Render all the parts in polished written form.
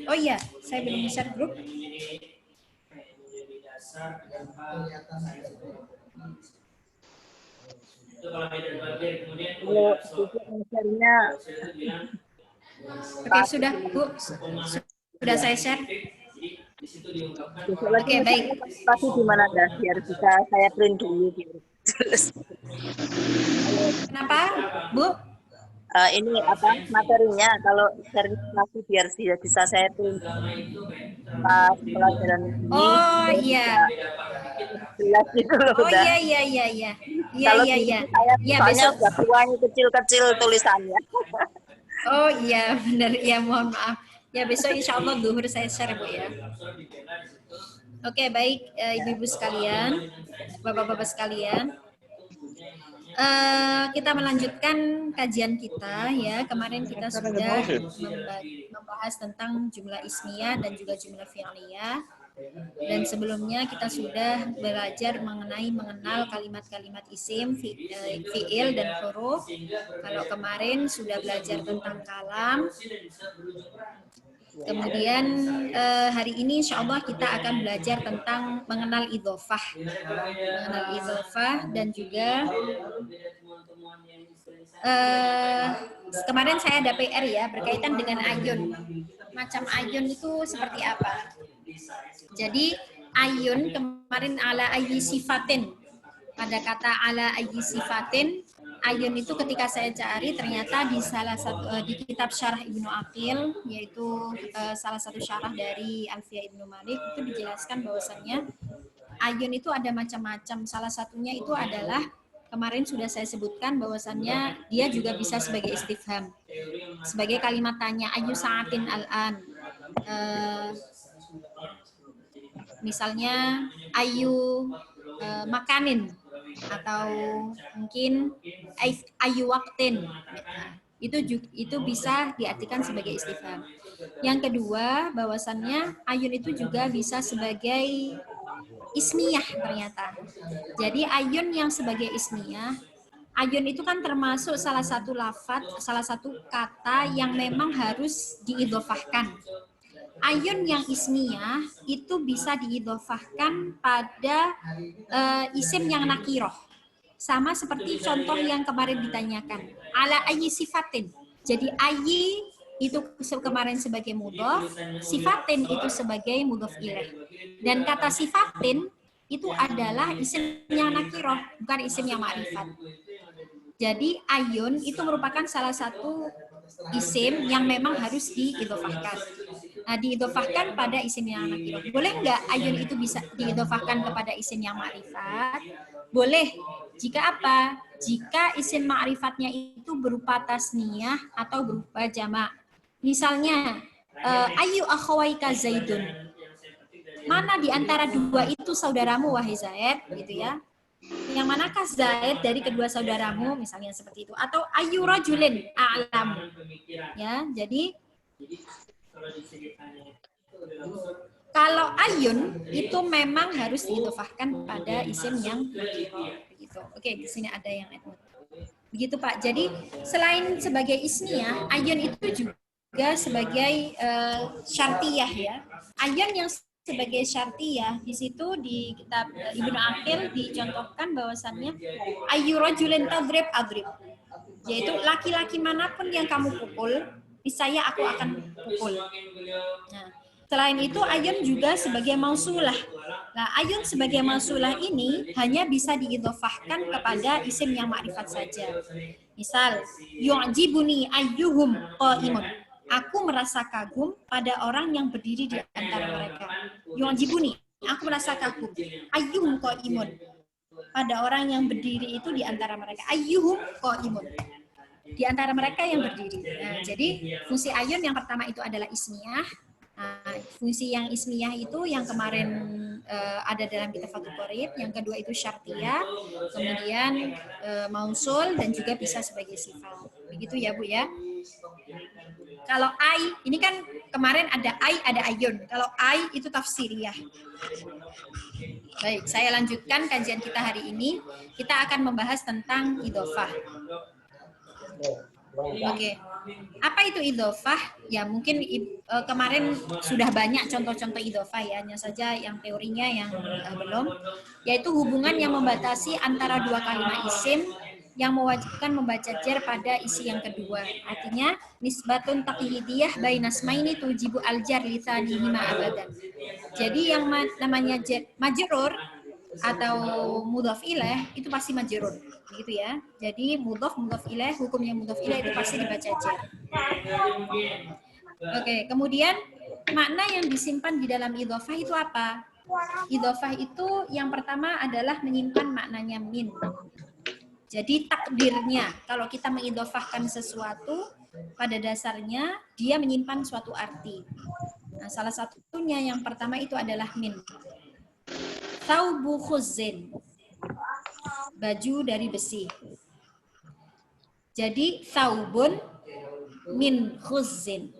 Oh iya, saya belum share grup. Kalau share-nya Oke, sudah Bu. Sudah saya share. besok lagi Oke, baik. pasti di mana dah biar bisa saya print dulu biar jelas. Kenapa, Bu? Ini apa materinya kalau sertifikasi biar bisa saya print pas pelajaran ini Oh bisa iya. jelas gitu loh Oh udah. iya iya iya iya. Iya Kalau iya di iya. ini saya Iya soalnya besok. udah tuanya kecil-kecil tulisannya. Oh iya benar ya, mohon maaf. Ya besok insya Allah duhur saya share Bu ya. Oke baik ibu-ibu sekalian, bapak-bapak sekalian. Kita melanjutkan kajian kita ya. Kemarin kita sudah membahas tentang jumlah ismiyah dan juga jumlah fi'liyah. Dan sebelumnya kita sudah belajar mengenal kalimat-kalimat isim, fi'il dan huruf. Kalau kemarin sudah belajar tentang kalam. Kemudian hari ini insya Allah kita akan belajar tentang mengenal idhofah. Mengenal idhofah dan juga kemarin saya ada PR ya berkaitan dengan ayun. Macam ayun itu seperti apa? Jadi ayun kemarin ala ayyi sifatin. Pada kata ala ayyi sifatin, ayun itu ketika saya cari ternyata di salah satu di kitab Syarah Ibnu Aqil, yaitu salah satu syarah dari Alfiyah Ibnu Malik, itu dijelaskan bahwasannya ayun itu ada macam-macam. Salah satunya itu adalah kemarin sudah saya sebutkan bahwasannya dia juga bisa sebagai istifham, sebagai kalimat tanya, ayu sa'atin al-an. Misalnya ayu makanin atau mungkin ayu waktin, itu bisa diartikan sebagai istifham. Yang kedua bahwasannya ayun itu juga bisa sebagai ismiyah ternyata. Jadi ayun yang sebagai ismiyah, ayun itu kan termasuk salah satu lafadz, salah satu kata yang memang harus diidhofahkan. Ayun yang ismiyah itu bisa diidhofahkan pada isim yang nakiroh. Sama seperti contoh yang kemarin ditanyakan. Ala ayyi sifatin. Jadi ayyi itu kemarin sebagai mudhof, sifatin itu sebagai mudhof ilaih. Dan kata sifatin itu adalah isim yang nakiroh, bukan isim yang ma'rifat. Jadi ayun itu merupakan salah satu isim yang memang harus diidhofahkan. Nah, diidhofahkan pada isim yang nakiroh. Boleh nggak ayun itu bisa diidhofahkan kepada isim yang ma'rifat? Boleh. Jika apa? Jika isim ma'rifatnya itu berupa tasniyah atau berupa jamak. Misalnya, ayu akhawaika Zaidun. Mana di antara dua itu saudaramu wahai Zaid, gitu ya. Yang manakah Zaid dari kedua saudaramu, misalnya seperti itu. Atau ayu rajulin a'lam. Ya, jadi kalau ayun itu memang harus diidhofahkan pada isim yang nakiro. Begitu. Oke, di sini ada yang edmund. Begitu Pak. Jadi selain sebagai ismiyah, ayun itu juga sebagai syartiyah ya. Ayun yang sebagai syartiyah di situ di kitab Ibnu Aqil dicontohkan bahwasannya ayu rajulin tadrib adrib. Yaitu laki-laki manapun yang kamu pukul, niscaya aku akan pukul. Nah, selain itu ayun juga sebagai mausulah. Nah, ayun sebagai mausulah ini hanya bisa diidhofahkan kepada isim yang ma'rifat saja. Misal, yu'jibuni ayyuhum qa'imun. Aku merasa kagum pada orang yang berdiri di antara mereka. Yu'jibuni, aku merasa kagum. Ayyuhum qa'imun. Pada orang yang berdiri itu di antara mereka. Ayyuhum qa'imun. Di antara mereka yang berdiri. Nah, jadi fungsi ayun yang pertama itu adalah ismiyah. Nah, fungsi yang ismiyah itu yang kemarin ada dalam kitab Fathul Qorib, yang kedua itu syartiyah, kemudian mausul dan juga bisa sebagai sifat. Begitu ya Bu ya. Kalau ai, ini kan kemarin ada ai, ada ayun. Kalau ai itu tafsiriyah. Baik, saya lanjutkan kajian kita hari ini. Kita akan membahas tentang idhofah. Oke. Apa itu idhofah? Ya mungkin kemarin sudah banyak contoh-contoh idhofah ya, hanya saja yang teorinya yang belum, yaitu hubungan yang membatasi antara dua kalimat isim yang mewajibkan membaca jar pada isi yang kedua. Artinya nisbatun taqyidiyah bainasmaini tujibu al-jar li tsanihima abadan. Jadi yang namanya majrur atau mudhaf ilaih itu pasti majrur, gitu ya. Jadi mudhaf ilaih, hukumnya mudhaf ilaih itu pasti dibaca jar. Oke, kemudian makna yang disimpan di dalam idhofah itu apa? Idhofah itu yang pertama adalah menyimpan maknanya min. Jadi takdirnya, kalau kita mengidhofahkan sesuatu, pada dasarnya dia menyimpan suatu arti. Nah, salah satunya yang pertama itu adalah min. Thawbu khuzzin, baju dari besi. Jadi thawbun min khuzzin.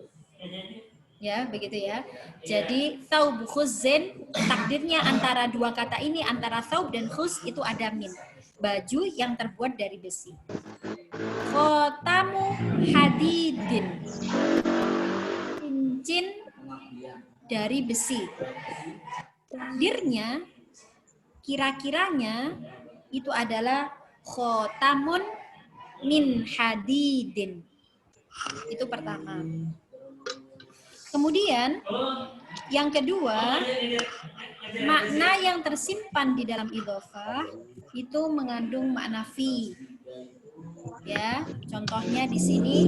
Ya, begitu ya. Jadi thawbu khuzzin, takdirnya antara dua kata ini, antara thawb dan khuz itu ada min. Baju yang terbuat dari besi. Khotamu hadidin, cincin dari besi. Takdirnya, kira-kiranya itu adalah khotamun min hadidin. Itu pertama. Kemudian yang kedua, makna yang tersimpan di dalam idhofah itu mengandung makna fi. Ya, contohnya di sini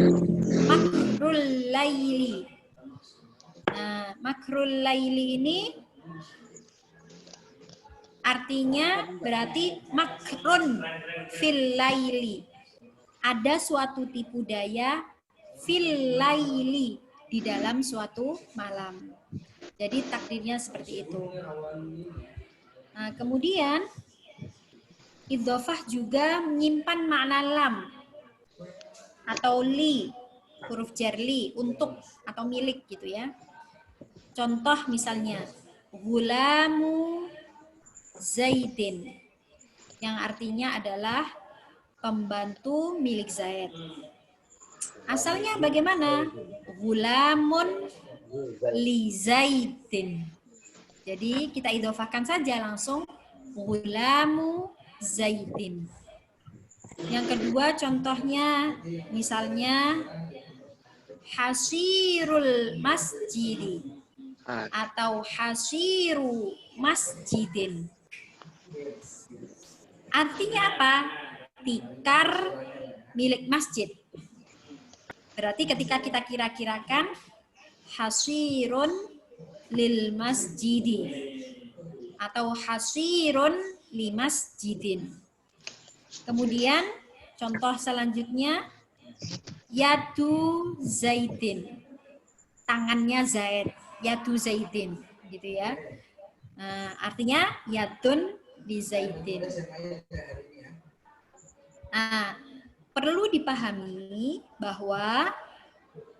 makrul laili. Nah, makrul laili ini artinya berarti makrun fil laili. Ada suatu tipu daya fil laili, di dalam suatu malam. Jadi takdirnya seperti itu. Nah, kemudian idhofah juga menyimpan makna lam atau li, huruf jar li, untuk atau milik gitu ya. Contoh misalnya gulamu Zaidin, yang artinya adalah pembantu milik Zaid. Asalnya bagaimana? Gulamun li Zaidin. Jadi kita idhofahkan saja langsung gulamu Zaidin. Yang kedua contohnya misalnya hasirul masjidi atau hasiru masjidin. Artinya apa? Tikar milik masjid. Berarti ketika kita kira-kirakan hasirun lil masjidi atau hasirun li masjidin. Kemudian contoh selanjutnya yadu Zaidin. Tangannya Zaid, yadu Zaidin gitu ya. Nah, artinya yadun di Zaidin. Nah, perlu dipahami bahwa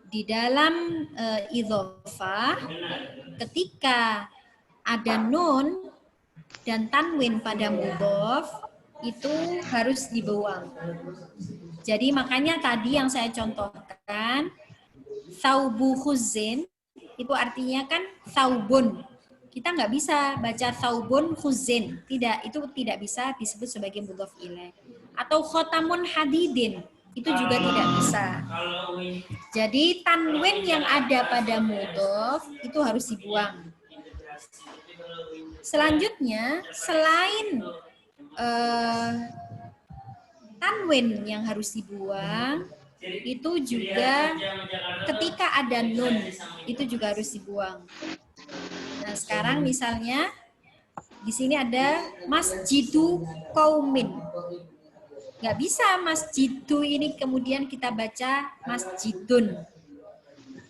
di dalam idhofah ketika ada nun dan tanwin pada mudhof itu harus dibuang. Jadi makanya tadi yang saya contohkan thawbu khuzzin itu artinya kan thawbun. Kita nggak bisa baca thawbun khuzzin. Tidak, itu tidak bisa disebut sebagai mudhof ilaih. Atau khotamun hadidin, itu juga tidak bisa. Jadi tanwin yang ada pada mudhof itu harus dibuang. Selanjutnya, selain tanwin yang harus dibuang, itu juga ketika ada nun, itu juga harus dibuang. Nah, sekarang misalnya di sini ada masjidu qaumin. Nggak bisa masjidu ini kemudian kita baca masjidun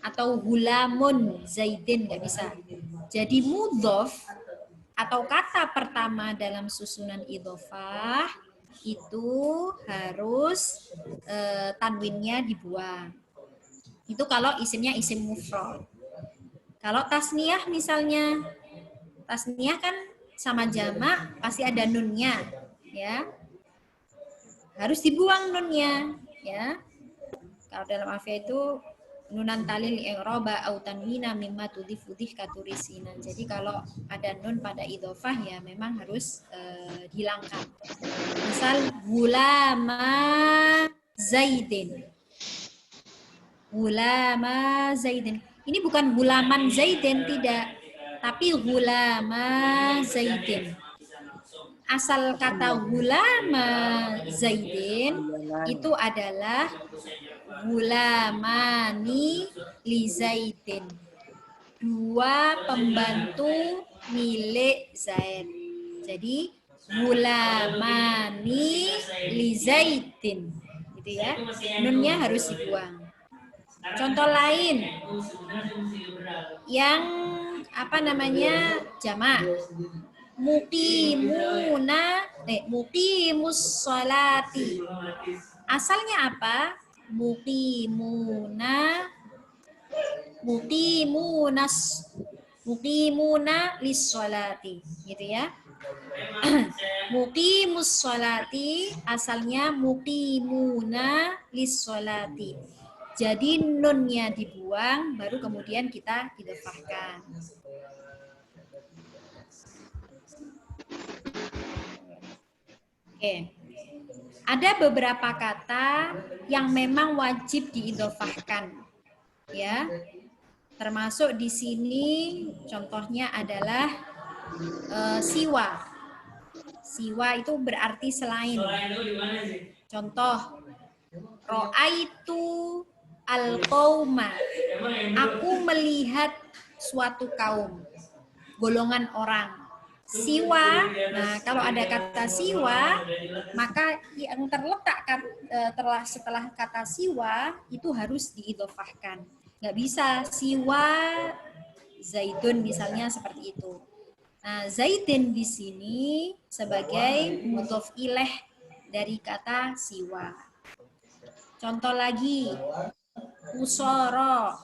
atau gulamun zaidin, nggak bisa. Jadi mudhof atau kata pertama dalam susunan idhofah itu harus tanwinnya dibuang. Itu kalau isimnya isim mufrad. Kalau tasniyah misalnya, tasniyah kan sama jamak pasti ada nunnya, ya. Harus dibuang nunnya, ya. Kalau dalam alfiah itu nunan talil i'raba au tanwina mimma tudhif katurisinan. Jadi kalau ada nun pada idhofah ya memang harus dihilangkan. Misal gulama Zaidin. Gulama Zaidin. Ini bukan gulaman Zaidin, tidak. Tapi gulama Zaidin. Asal kata gulama Zaidin itu adalah gulamani li Zaidin. Dua pembantu milik Zaid. Jadi gulamani li Zaidin. Gitu ya. Nunnya harus dibuang. Contoh lain yang jamak. Muqimus sholati. Asalnya apa? Muqimuna lis sholati, gitu ya. Muqimus sholati asalnya muqimuna lis sholati. Jadi nunnya dibuang, baru kemudian kita idhofahkan. Oke. Ada beberapa kata yang memang wajib diidhofahkan. Ya. Termasuk di sini contohnya adalah siwa. Siwa itu berarti selain. Contoh, ro'aitu al-qauma. Aku melihat suatu kaum, golongan orang. Siwa, nah kalau ada kata siwa, maka yang terletak setelah kata siwa itu harus diidhofahkan. Nggak bisa siwa Zaidun misalnya seperti itu. Nah, Zaidin di sini sebagai mudhof ilaih dari kata siwa. Contoh lagi, usara.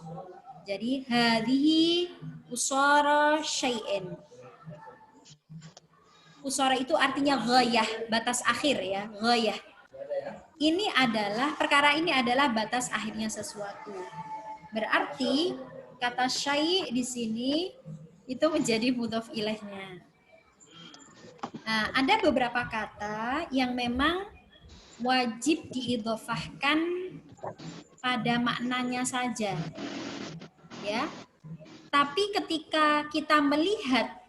Jadi hadhihi usara syai'in. Usara itu artinya ghayah, batas akhir ya, ghayah. Perkara ini adalah batas akhirnya sesuatu. Berarti kata syai' di sini itu menjadi mudhof ilaihnya. Nah, ada beberapa kata yang memang wajib diidhofahkan pada maknanya saja. Ya. Tapi ketika kita melihat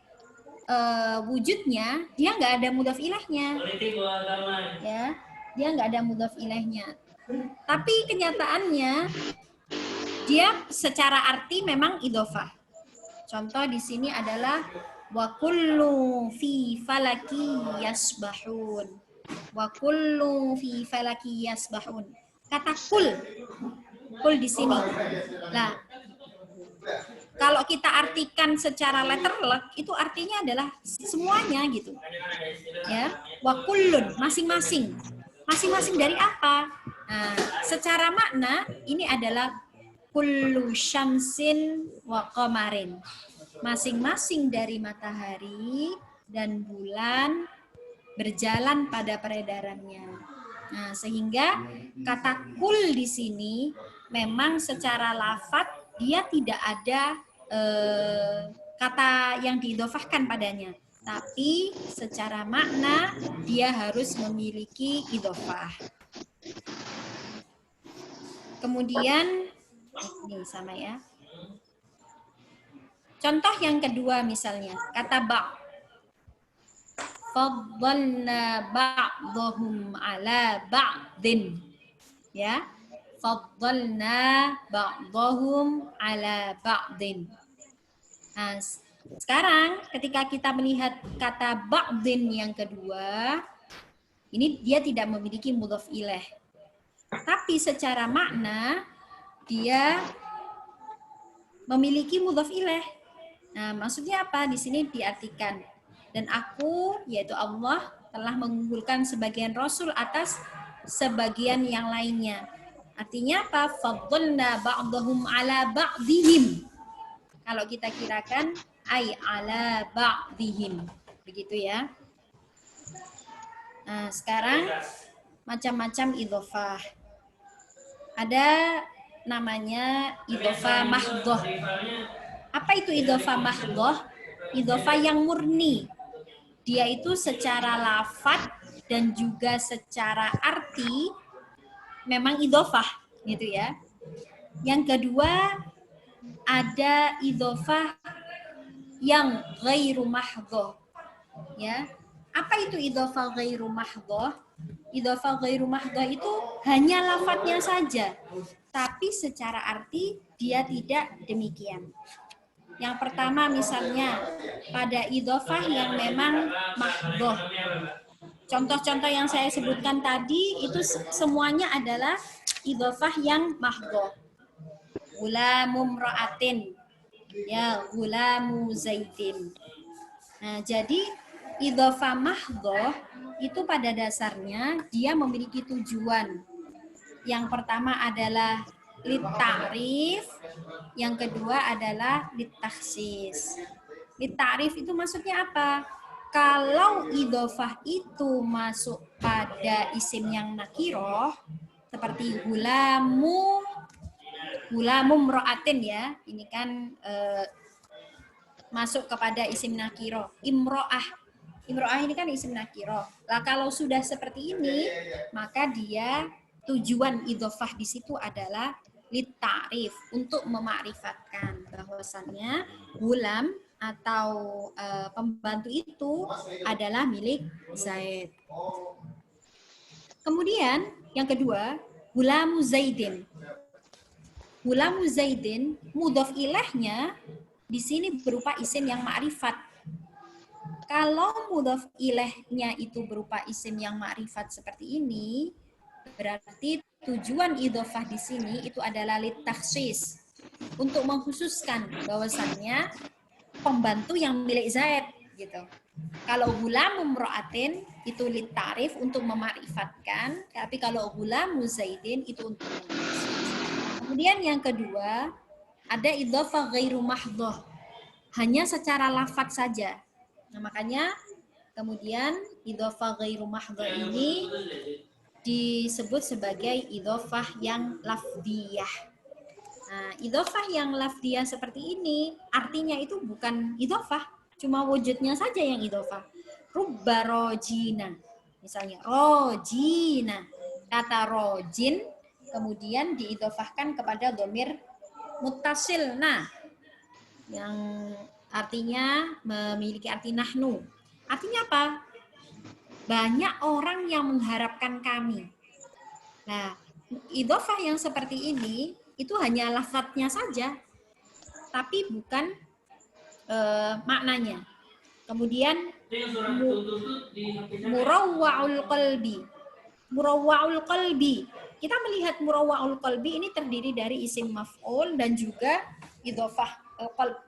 wujudnya, dia nggak ada mudhof ilaihnya. Ya, dia nggak ada mudhof ilaihnya. Tapi kenyataannya dia secara arti memang idhofah. Contoh di sini adalah wa kullu fi falaki yasbahun. Wa kullu fi falaki yasbahun. Kata kul di sini. Nah, kalau kita artikan secara letterlek itu artinya adalah semuanya gitu. Ya, wa kullun masing-masing. Masing-masing dari apa? Nah, secara makna ini adalah kullu syamsin wa qamarin. Masing-masing dari matahari dan bulan berjalan pada peredarannya. Nah, sehingga kata kul di sini memang secara lafadz dia tidak ada kata yang diidhofahkan padanya, tapi secara makna dia harus memiliki idhofah. Kemudian ini sama ya. Contoh yang kedua misalnya kata ba'. Faddalna ba'dahum ala ba'din. Ya. Faddalna ba'dahum ala ba'din. Nah, sekarang ketika kita melihat kata ba'din yang kedua, ini dia tidak memiliki mudhof ilaih. Tapi secara makna dia memiliki mudhof ilaih. Nah, maksudnya apa? Di sini diartikan dan aku yaitu Allah telah mengunggulkan sebagian rasul atas sebagian yang lainnya. Artinya apa? Faddalna ba'dahum ala ba'dihim. Kalau kita kirakan ay ala ba'dihim. Begitu ya. Nah, sekarang macam-macam idhofah. ada namanya idhofah mahdhah. Apa itu idhofah mahdhah? Idhofah yang murni. Dia itu secara lafadz dan juga secara arti memang idhofah gitu ya. Yang kedua ada idhofah yang ghairu mahdhah. Ya. Apa itu idhofah ghairu mahdhah? Idhofah ghairu mahdhah itu hanya lafadznya saja, tapi secara arti dia tidak demikian. Yang pertama misalnya pada idhofah yang memang mahdhah. Contoh-contoh yang saya sebutkan tadi itu semuanya adalah idhofah yang mahdhah. Gulamu mra'atin, ya gulamu zaidin. Nah, jadi idhofah mahdhah itu pada dasarnya dia memiliki tujuan. Yang pertama adalah litta'rif, yang kedua adalah littakhsis. Litta'rif itu maksudnya apa? Kalau idhofah itu masuk pada isim yang nakiroh, seperti gulamu mro'atin ya, ini kan masuk kepada isim nakiroh. Imro'ah ini kan isim nakiroh. Lah kalau sudah seperti ini, maka dia tujuan idhofah di situ adalah litta'rif, untuk memakrifatkan bahwasannya gulam atau pembantu itu adalah milik Zaid. Kemudian yang kedua, gulamu zaidin. Gulamu zaidin, mudhof ilaihnya di sini berupa isim yang ma'rifat. Kalau mudhof ilaihnya itu berupa isim yang ma'rifat seperti ini, berarti tujuan idhofah di sini itu adalah litakhsis, untuk mengkhususkan bahwasannya pembantu yang milik Zaid gitu. Kalau gulam mro'atin itu litarif untuk memarifatkan, tapi kalau gulam zaidin itu untuk mengkhususkan. Kemudian yang kedua ada idhofah ghairu mahdhah, hanya secara lafadz saja. Nah, makanya kemudian idhofah ghairu mahdhah ini disebut sebagai idhofah yang lafdiyah. Nah, idhofah yang lafdiyah seperti ini artinya itu bukan idhofah, cuma wujudnya saja yang idhofah. Rubba rojina, misalnya rojina, kata rojin kemudian diidhofahkan kepada dhamir muttasil nah, yang artinya memiliki arti nahnu. Artinya apa? Banyak orang yang mengharapkan kami. Nah, idhofah yang seperti ini itu hanya lafadznya saja, tapi bukan maknanya. Kemudian murawwa'ul qalbi. Murawwa'ul qalbi. Kita melihat murawwa'ul qalbi ini terdiri dari isim maf'ul dan juga idhofah qalb.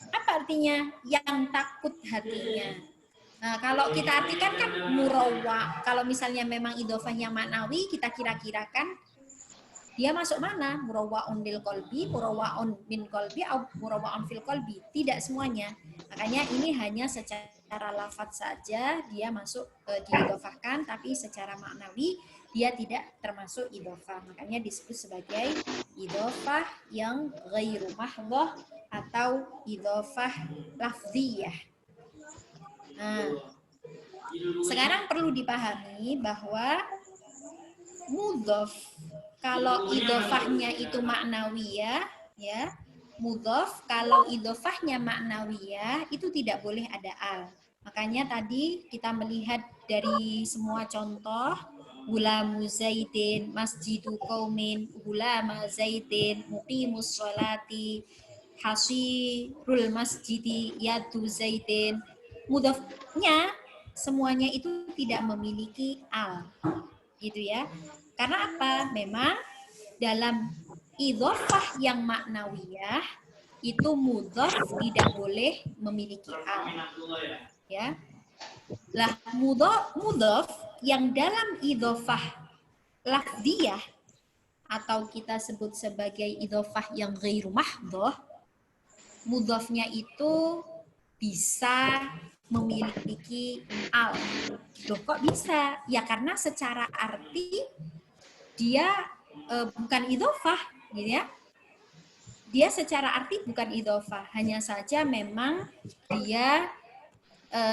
Apa artinya? Yang takut hatinya. Nah, kalau kita artikan kan murawwa, kalau misalnya memang idhofahnya maknawi, kita kira-kirakan dia masuk mana? Murawwa'un lil qalbi, murawwa'un min qalbi, atau murawwa'un fil qalbi. Tidak semuanya. Makanya ini hanya secara lafadz saja dia masuk diidhofahkan, tapi secara maknawi dia tidak termasuk idhofah. Makanya disebut sebagai idhofah yang ghairu mahdhah atau idhofah lafdhiyah. Nah, sekarang perlu dipahami bahwa mudhof kalau idhofahnya itu maknawiyah, ya, mudhof kalau idhofahnya maknawiyah itu tidak boleh ada al. Makanya tadi kita melihat dari semua contoh, gulamu zaidin, masjidu qaumin, gulama zaidin, muqimus sholati, hasirul masjidi, yadu zaidin. Mudhofnya semuanya itu tidak memiliki al, gitu ya. Karena apa? Memang dalam idhofah yang maknawiyah itu mudhof tidak boleh memiliki al, ya. Lah mudhof yang dalam idhofah lafdiyah atau kita sebut sebagai idhofah yang ghairu mahdhah, mudhofnya itu bisa memiliki al. Loh kok bisa? Ya karena secara arti dia bukan idhofah, gitu ya. Dia secara arti bukan idhofah, hanya saja memang dia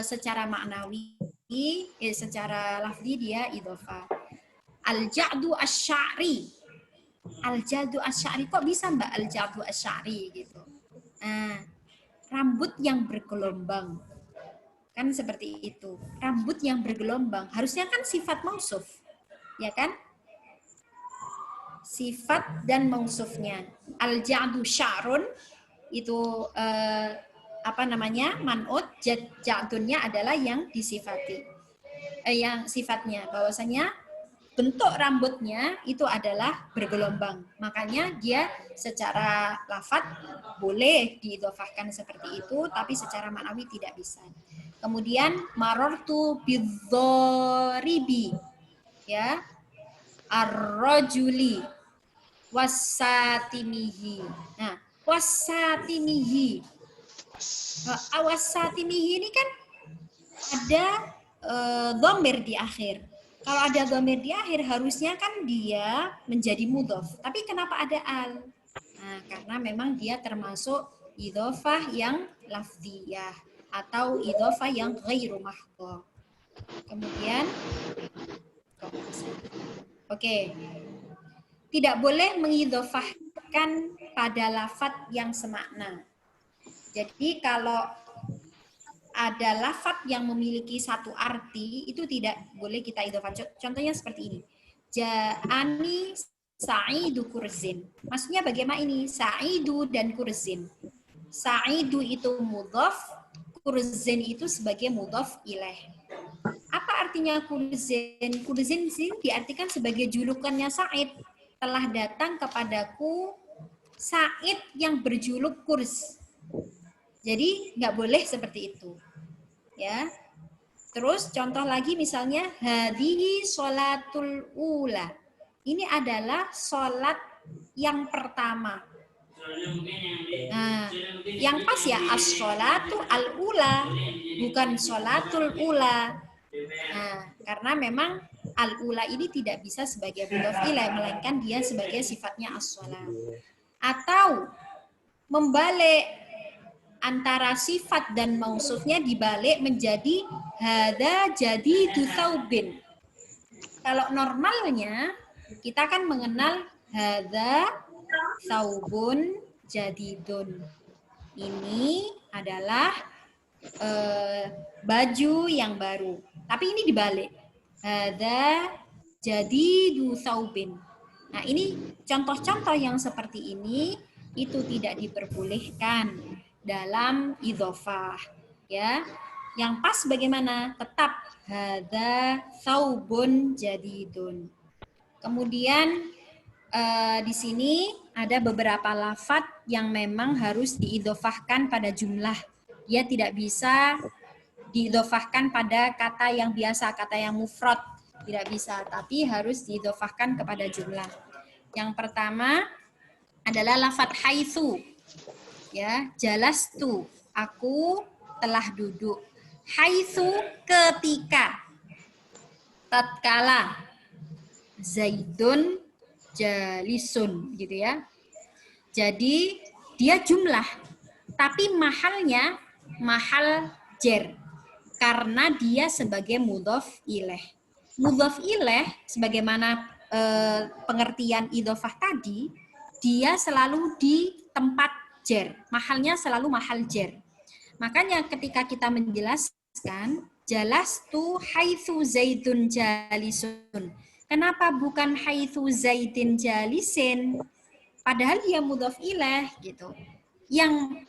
secara maknawi, secara lafzi dia idhofah. Al-ja'du asy-sya'ri. Al-ja'du asy-sya'ri, kok bisa Mbak al-ja'du asy-sya'ri gitu. Nah, rambut yang bergelombang. Kan seperti itu. Rambut yang bergelombang harusnya kan sifat mausuf. Ya kan? Sifat dan mausufnya. Al-ja'du sya'run itu apa namanya? Man'ut, ja'dunnya adalah yang disifati. Yang sifatnya bahwasanya bentuk rambutnya itu adalah bergelombang. Makanya dia secara lafadz boleh diidhofahkan seperti itu, tapi secara maknawi tidak bisa. Kemudian marartu bidzoribi, ya, ar-rajuli wasatimihi. Nah, wasatimihi. Wasatimihi ini kan ada dhamir di akhir. Kalau ada dhamir di akhir harusnya kan dia menjadi mudhof. Tapi kenapa ada al? Nah, karena memang dia termasuk idhofah yang lafdiyah atau idhofah yang ghairu mahdhah. Kemudian oke. Tidak boleh mengidhofahkan pada lafadz yang semakna. Jadi kalau ada lafadz yang memiliki satu arti, itu tidak boleh kita idhofah. Contohnya seperti ini. Ja'ani sa'idu kurzin. Maksudnya bagaimana ini? Sa'idu dan kurzin. Sa'idu itu mudhof, kurzin itu sebagai mudhof ilaih. Apa artinya kurzin? Kurzin sih diartikan sebagai julukannya Sa'id. Telah datang kepadaku Sa'id yang berjuluk Kurz. Jadi nggak boleh seperti itu, ya. Terus contoh lagi misalnya hadihi sholatul ula. Ini adalah sholat yang pertama. Nah, yang pas ya as-sholatu al-ula, bukan sholatul ula. Nah, karena memang al-ula ini tidak bisa sebagai mudhof ilaih, melainkan dia sebagai sifatnya as-sholat. Atau membalik antara sifat dan mausufnya, dibalik menjadi hadza jadidu tsaubin. Kalau normalnya kita kan mengenal hadza tsaubun jadidun. Ini adalah baju yang baru. Tapi ini dibalik. Hadza jadidu tsaubin. Nah, ini contoh-contoh yang seperti ini itu tidak diperbolehkan dalam idhofah, ya. Yang pas bagaimana? Tetap hadza tsaubun jadidun. Kemudian di sini ada beberapa lafadz yang memang harus diidhofahkan pada jumlah. Dia tidak bisa diidhofahkan pada kata yang biasa, kata yang mufrad, tidak bisa, tapi harus diidhofahkan kepada jumlah. Yang pertama adalah lafadz haitsu. Ya, jalastu, aku telah duduk. Haitsu, ketika. Tatkala. Zaidun jalisun, gitu ya. Jadi dia jumlah, tapi mahalnya mahal jar, karena dia sebagai mudhof ilaih. Mudhof ilaih sebagaimana pengertian idhofah tadi, dia selalu di tempat jar, mahalnya selalu mahal jar. Makanya ketika kita menjelaskan jalastu haitsu zaidun jalisun, kenapa bukan haitsu zaidin jalisin? Padahal dia mudhof ilaih gitu. Yang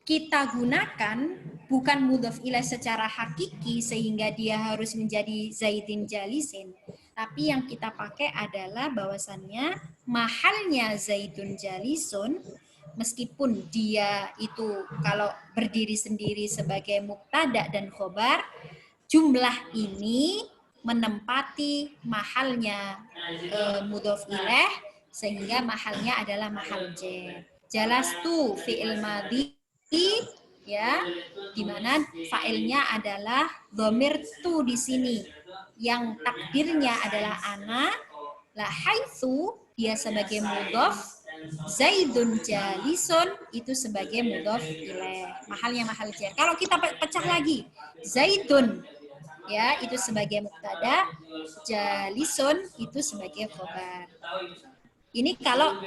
kita gunakan bukan mudhof ilaih secara hakiki sehingga dia harus menjadi zaidin jalisin, tapi yang kita pakai adalah bahwasannya mahalnya zaidun jalisun, meskipun dia itu kalau berdiri sendiri sebagai mubtada dan khobar, jumlah ini menempati mahalnya mudhof ilaih sehingga mahalnya adalah mahal jar. Jalastu fi'il madhi, ya, di mana fa'ilnya adalah dhamir tu di sini, yang takdirnya adalah ana, Lah haitsu dia sebagai mudhof, Zaidun jalisun itu sebagai mudhof ilaih. Mahalnya mahal jar. Kalau kita pecah lagi, Zaidun ya itu sebagai mubtada, jalisun itu sebagai khobar. Ini kalau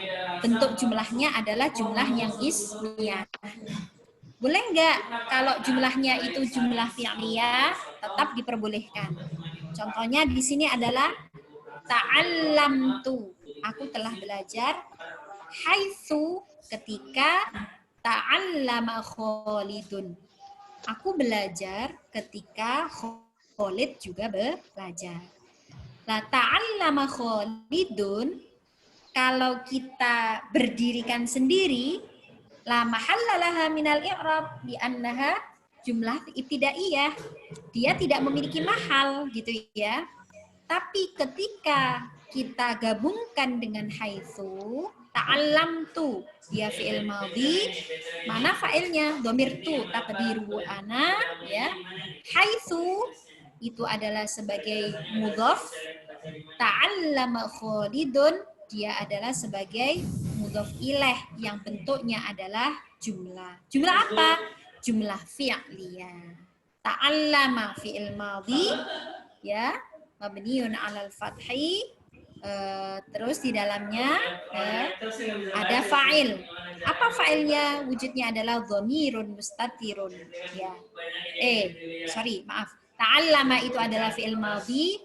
bentuk jumlahnya adalah jumlah yang ismiyah. Boleh nggak kalau jumlahnya itu jumlah fi'liyah, tetap diperbolehkan. Contohnya di sini adalah ta'allamtu, aku telah belajar. Haitsu, ketika ta'allama Khalidun, aku belajar ketika Khalid juga belajar. Nah, ta'allama Khalidun, kalau kita berdirikan sendiri, la mahallalaha minal i'rab bi annaha jumlah ibtidaiyah. Dia tidak memiliki mahal gitu ya. Tapi ketika kita gabungkan dengan haitsu, ta'allamtu, dia fi'il madhi, mana fa'ilnya? Dhamir tu, taqdiru ana, ya. Haitsu itu adalah sebagai mudhaf, ta'allama Khalidun, dia adalah sebagai mudhaf ilaih yang bentuknya adalah jumlah. Jumlah apa? Jumlah fi'liyah. Ta'allama fi'il madhi, ya, mabniun 'alal fathi, terus di dalamnya ada fa'il. Apa fa'ilnya? Wujudnya adalah dhamirun mustatirun, ya. Maaf. Ta'allama itu adalah fi'il madhi.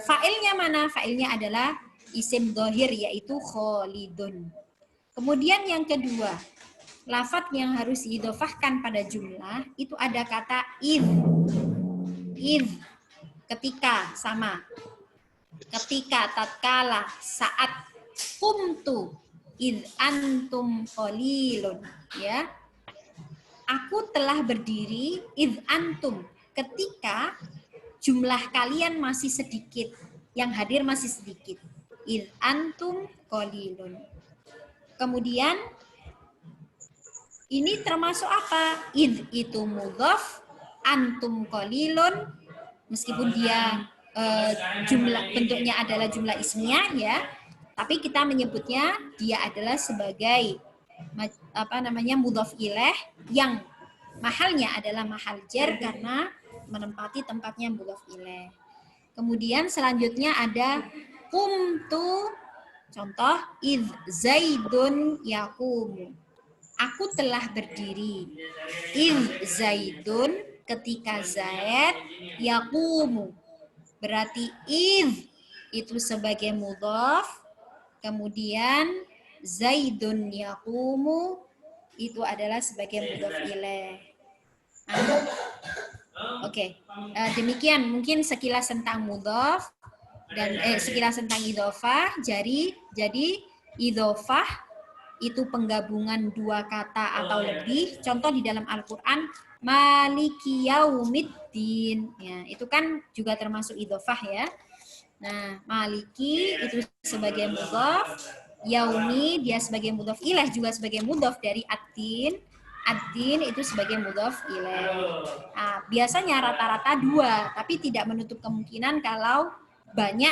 Fa'ilnya mana? Fa'ilnya adalah isim dhahir yaitu Khalidun. Kemudian yang kedua, lafadz yang harus diidhofahkan pada jumlah itu ada kata id. Ketika, sama. Ketika, tatkala, saat, kumtu, id antum qalilun, ya. Aku telah berdiri, id antum, ketika jumlah kalian masih sedikit, yang hadir masih sedikit. Id antum qalilun. Kemudian ini termasuk apa? Id itu mudhaf, antum qalilun, meskipun dia jumlah bentuknya adalah jumlah ismiyah ya, tapi kita menyebutnya dia adalah sebagai mudhaf ilaih yang mahalnya adalah mahal jar karena menempati tempatnya mudhaf ilaih. Kemudian selanjutnya ada qumtu, contoh id zaidun yaqumu. Aku telah berdiri. Id zaidun, ketika Zaid, yaqumu. Berarti id itu sebagai mudhaf, kemudian zaidun yaqumu itu adalah sebagai mudhaf ilaih. Oke. Demikian mungkin sekilas tentang mudhaf dan sekilas tentang idhofah. Jadi idhofah itu penggabungan dua kata atau lebih. Contoh di dalam Al-Qur'an, Maliki Yaumiddin. Ya, itu kan juga termasuk idhofah ya. Nah, Maliki itu sebagai mudhaf, Yaumi dia sebagai mudhaf ilaih juga sebagai mudhaf dari ad-din. Ad-din itu sebagai mudhaf ilaih. Nah, biasanya rata-rata dua, tapi tidak menutup kemungkinan kalau banyak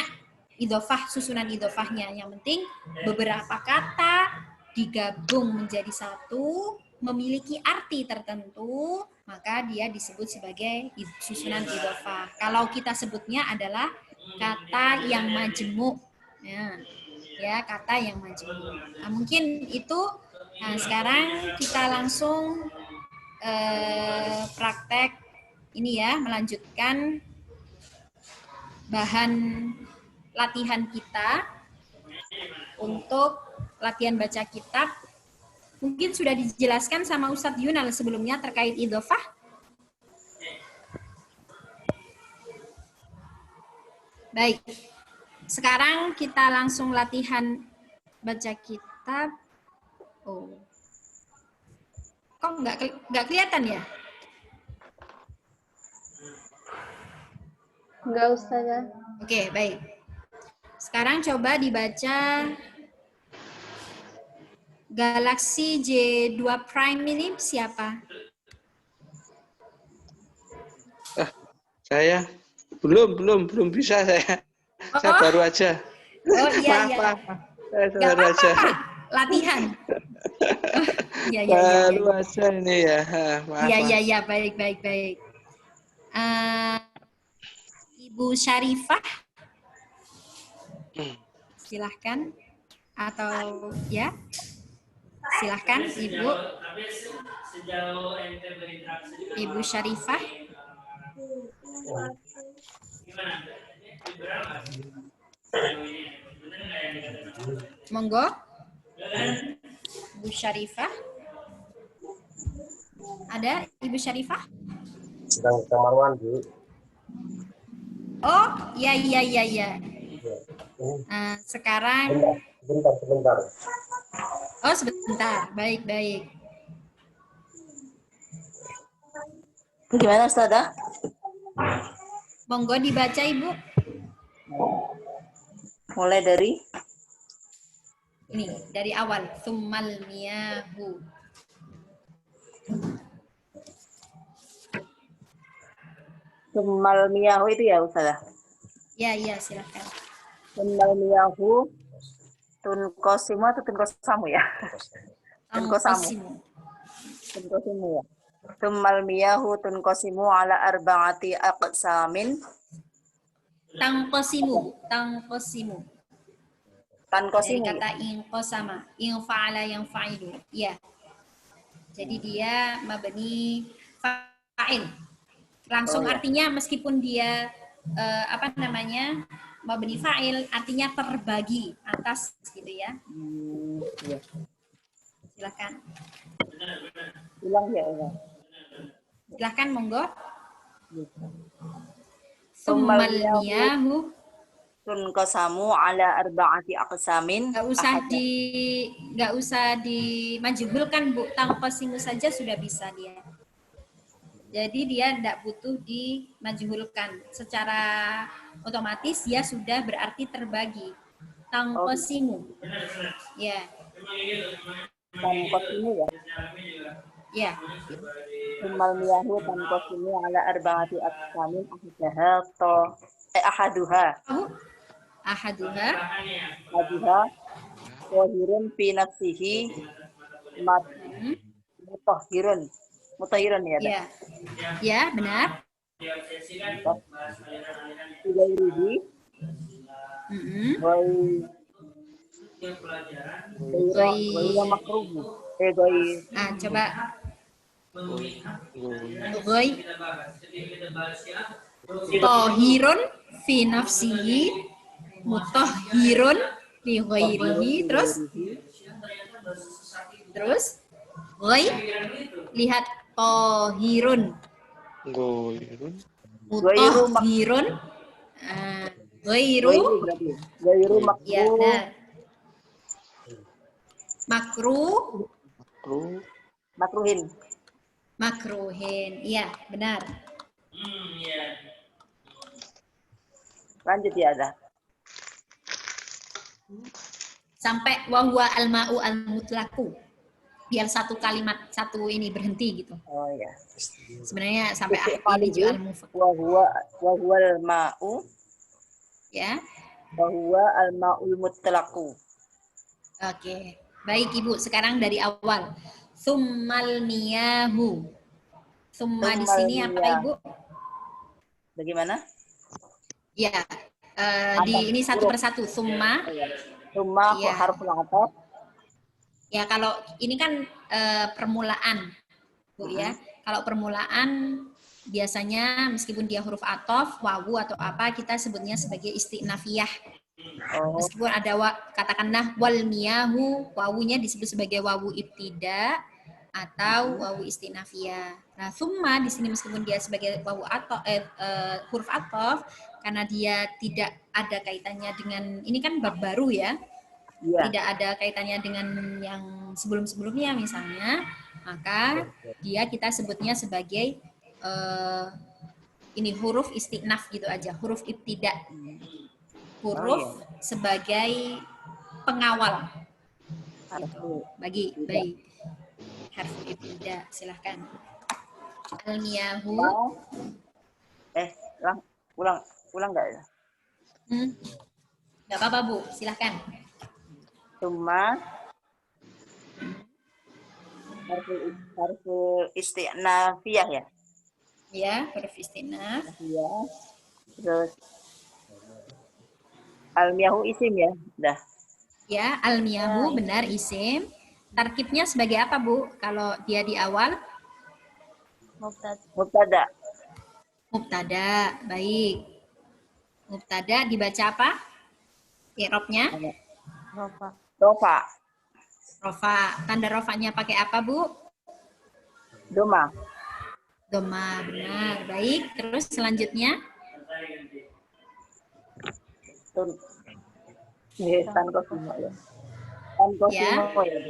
idhofah, susunan idhofahnya. Yang penting beberapa kata digabung menjadi satu, memiliki arti tertentu, maka dia disebut sebagai susunan idhofah. Kalau kita sebutnya adalah kata yang majmu'. Ya, kata yang majmu'. Nah, mungkin itu. Nah, sekarang kita langsung praktek ini ya, melanjutkan bahan latihan kita untuk latihan baca kitab. Mungkin sudah dijelaskan sama Ustadz Yunal sebelumnya terkait idhofah. Baik, sekarang kita langsung latihan baca kitab. Oh, kok nggak kelihatan ya? Enggak, Ustazah. Oke, baik. Sekarang coba dibaca Galaxy J2 Prime ini siapa? Saya belum bisa saya. Saya baru aja. Oh iya Maaf, iya. maaf. Gak Sabar apa-apa, aja. Pak. Latihan. Iya iya iya. Baru aja ini ya. Maaf, Iya iya maaf. iya, baik baik baik. Ibu Syarifah, silahkan. Atau ya, silahkan Ibu. Ibu Syarifah. Monggo. Ibu Syarifah. Ada Ibu Syarifah? Sedang di kamar mandi. Oh, iya iya iya iya. Sekarang Sebentar. oh sebentar. Baik baik. Gimana, Ustazah? Monggo dibaca Ibu. Mulai dari Ini dari awal. Summal miyahu. Sumal miyahu itu ya, Ustazah. Ya ya, silahkan. Sumal miyahu tunkosimu atau tunkosamu ya? Tunkosamu. Tunkosimu ya. Sumal miyahu tunkosimu ala arba'ati aqsamin. Tangkosimu. Dari Tankosimu. kata ingkosama, ingfa'ala yang fa'ilu. Iya. Jadi dia mabni fa'il. Langsung Oh, ya. artinya meskipun dia mabni fa'il, artinya terbagi atas gitu ya. Iya. Silakan. Bilang ya, ya. Silahkan monggo. Summal Summal miyahu. Tunkosamu ala arba'ati aqsamin. Nggak usah dimajhulkan Bu. Tangkosimu saja sudah bisa dia. Jadi dia tidak butuh dimajhulkan. Secara otomatis dia sudah berarti terbagi. Tangkosimu. Ya. Tankosimu ya. Ya. Summal miyahu tankosimu ala arba'ati aqsamin ahaduha. Ahaduha. Ahaduha Tohirun fi nafsihi mutahirun ya. Ya. Ya, benar. Tigairihi Goyra makruhu. Coba. Goy. Tohirun fi nafsihi mutahhirun fi ghairihi. Terus goy, lihat tohirun mutahhirun ghairu ya benar. Makruhin iya benar. Lanjut ya, Ada. Sampai wahwa al-ma'u al-mutlaku. Biar satu kalimat, satu ini berhenti gitu. Oh ya. Sebenarnya sampai ini juga al-mufak. Wahwa al-ma'u Ya. wahwa al-ma'ul mutlaqu. Oke. Baik Ibu, sekarang dari awal. Summal miyahu. Summa di sini apa Ibu? Bagaimana? Ya. Ini satu persatu. Summa. Summa Ya. harfu al-'athaf. Ya, kalau ini kan permulaan, Bu ya. Kalau permulaan biasanya meskipun dia huruf athof, wawu atau apa, kita sebutnya sebagai istinafiyah. Meskipun ada katakanlah wal miyahu, wawunya disebut sebagai wawu ibtida atau wawu istinafiyah. Nah, summa di sini meskipun dia sebagai wawu athof, huruf athof, karena dia tidak ada kaitannya dengan ini kan bab baru ya. Ya. Tidak ada kaitannya dengan yang sebelum-sebelumnya misalnya, maka dia kita sebutnya sebagai ini huruf istinaf gitu aja, huruf ibtida. Huruf sebagai pengawal. Gitu. Baik. Harfu ibtida, silahkan. Al-miyahu. Ulang enggak ya? Nggak apa-apa, Bu. Silahkan. Summa harful isti'nafiyah ya. Ya, huruf istinaf. Iya. Terus almiyahu isim ya. Dah. Ya, almiyahu benar isim. Tarkibnya sebagai apa, Bu? Kalau dia di awal? Mubtada. Mubtada. Baik. Mubtada dibaca apa? I'rabnya? Rofa. Rofa. Tanda rofanya pakai apa, Bu? Doma. Doma. Benar. Baik. Terus selanjutnya? Tankosimo ya. Tankosimo ya.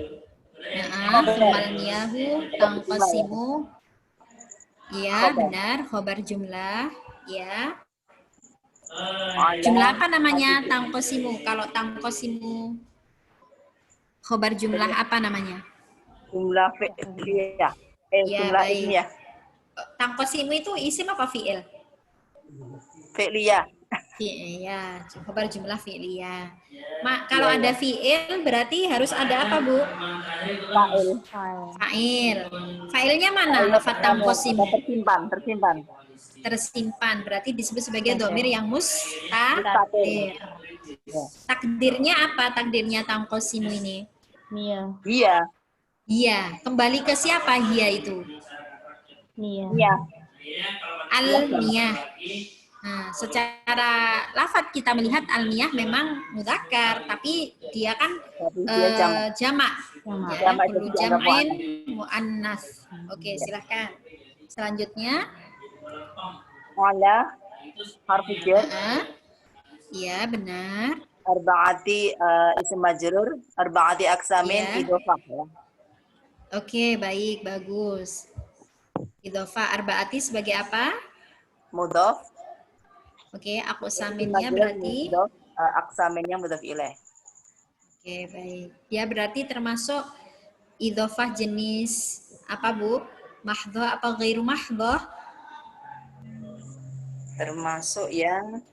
Sumalniyahu tangkosimu. Ya, benar. Khobar jumlah. Ya. Jumlah apa namanya tangkosimu? Kalau tangkosimu khobar jumlah apa namanya? Jumlah fi'liyah. Ya, Jumlah baik. ismiyah. Tangkosimu itu isim apa fi'il? Fi'liyah. Ya, khobar jumlah fi'liyah. Kalau ada fi'il berarti harus ada apa, Bu? Fa'il. Fa'il. Fa'ilnya mana? Lafaz tangkosimu. Tersimpan. Tersimpan. Berarti disebut sebagai domir yang mustatir. Takdirnya apa? Takdirnya tangkosimu ini? Iya. Iya. Kembali ke siapa dia itu? Iya. Al-niyah. Nah, secara lafaz kita melihat al-niyah memang mudzakkar, tapi dia kan Tapi dia jamak. Ya, Jamak, kullu jadi dianggap jam'in muannas. Oke, silahkan. Selanjutnya, Ala harfu jar iya benar. arba'ati isim majrur arba'ati aksamin Iya. idhofah ya. Oke, baik, bagus. Idhofah arba'ati sebagai apa? Mudhaf. Oke, aku Isim saminnya majrur berarti. mudhaf, aksaminnya mudhaf ilaih. Oke, baik. Dia berarti termasuk idhofah jenis apa, Bu? Mahdhoh apa ghairu mahdhoh? Termasuk yang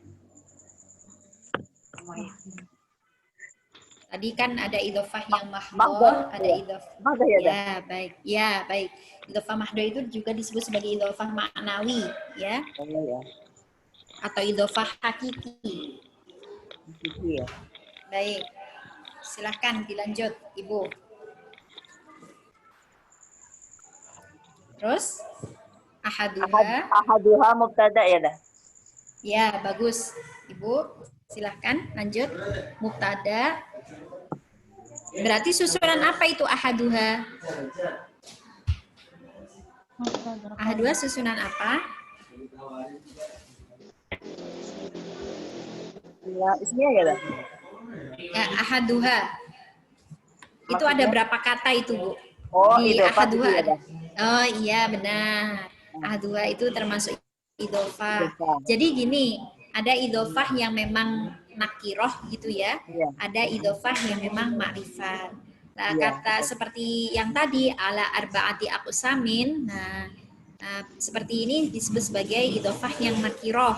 Tadi kan ada idhofah yang Mahdhoh, mahdhoh, ada iya. idhofah. Mahdhoh ya, Ya, baik. Ya, baik. Idhofah mahdhoh itu juga disebut sebagai idhofah ma'nawi, ya, ya. atau idhofah hakiki. Iya. Baik. Silahkan dilanjut, Ibu. Terus Ahaduha mubtada ya dah. Ya, bagus. Ibu, silahkan lanjut. Mubtada. Berarti susunan apa itu ahaduha? Ahaduha susunan apa? Ya, ismiyah ya dah. Ya, ahaduha. Itu ada berapa kata itu, Bu? Oh, Di idhofah ahaduha itu ya ada. dah. Oh, iya benar. Ahaduha itu termasuk idhofah. Idhofah. Jadi gini, ada idhofah yang memang nakiroh gitu ya. Iya. Ada idhofah yang memang ma'rifat. Nah, Iya. kata seperti yang tadi ala arba'ati aqsamin. Nah, seperti ini disebut sebagai idhofah yang nakiroh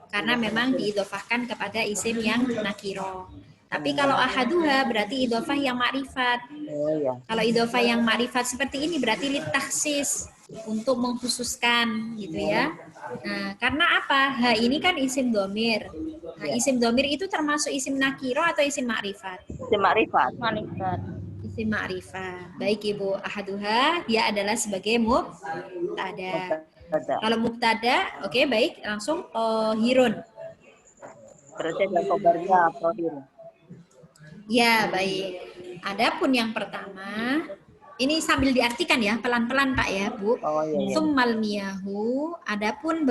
karena memang diidhofahkan kepada isim yang nakiroh. Tapi kalau ahaduha berarti idhofah yang ma'rifat. Oh ya. Kalau idhofah yang ma'rifat seperti ini berarti litaksis, untuk mengkhususkan gitu ya. Nah, karena apa? Ha ini kan isim domir. Nah, isim domir itu termasuk isim nakiro atau isim ma'rifat? Isim ma'rifat. Isim ma'rifat. Baik Ibu, ahaduha dia adalah sebagai mubtada. Kalau mubtada, oke baik, langsung tohirun. Berarti ada kabarnya tohir. Ya, baik. Adapun yang pertama, ini sambil diartikan ya, pelan-pelan Pak ya, Bu. Oh iya. Summal miyahu, adapun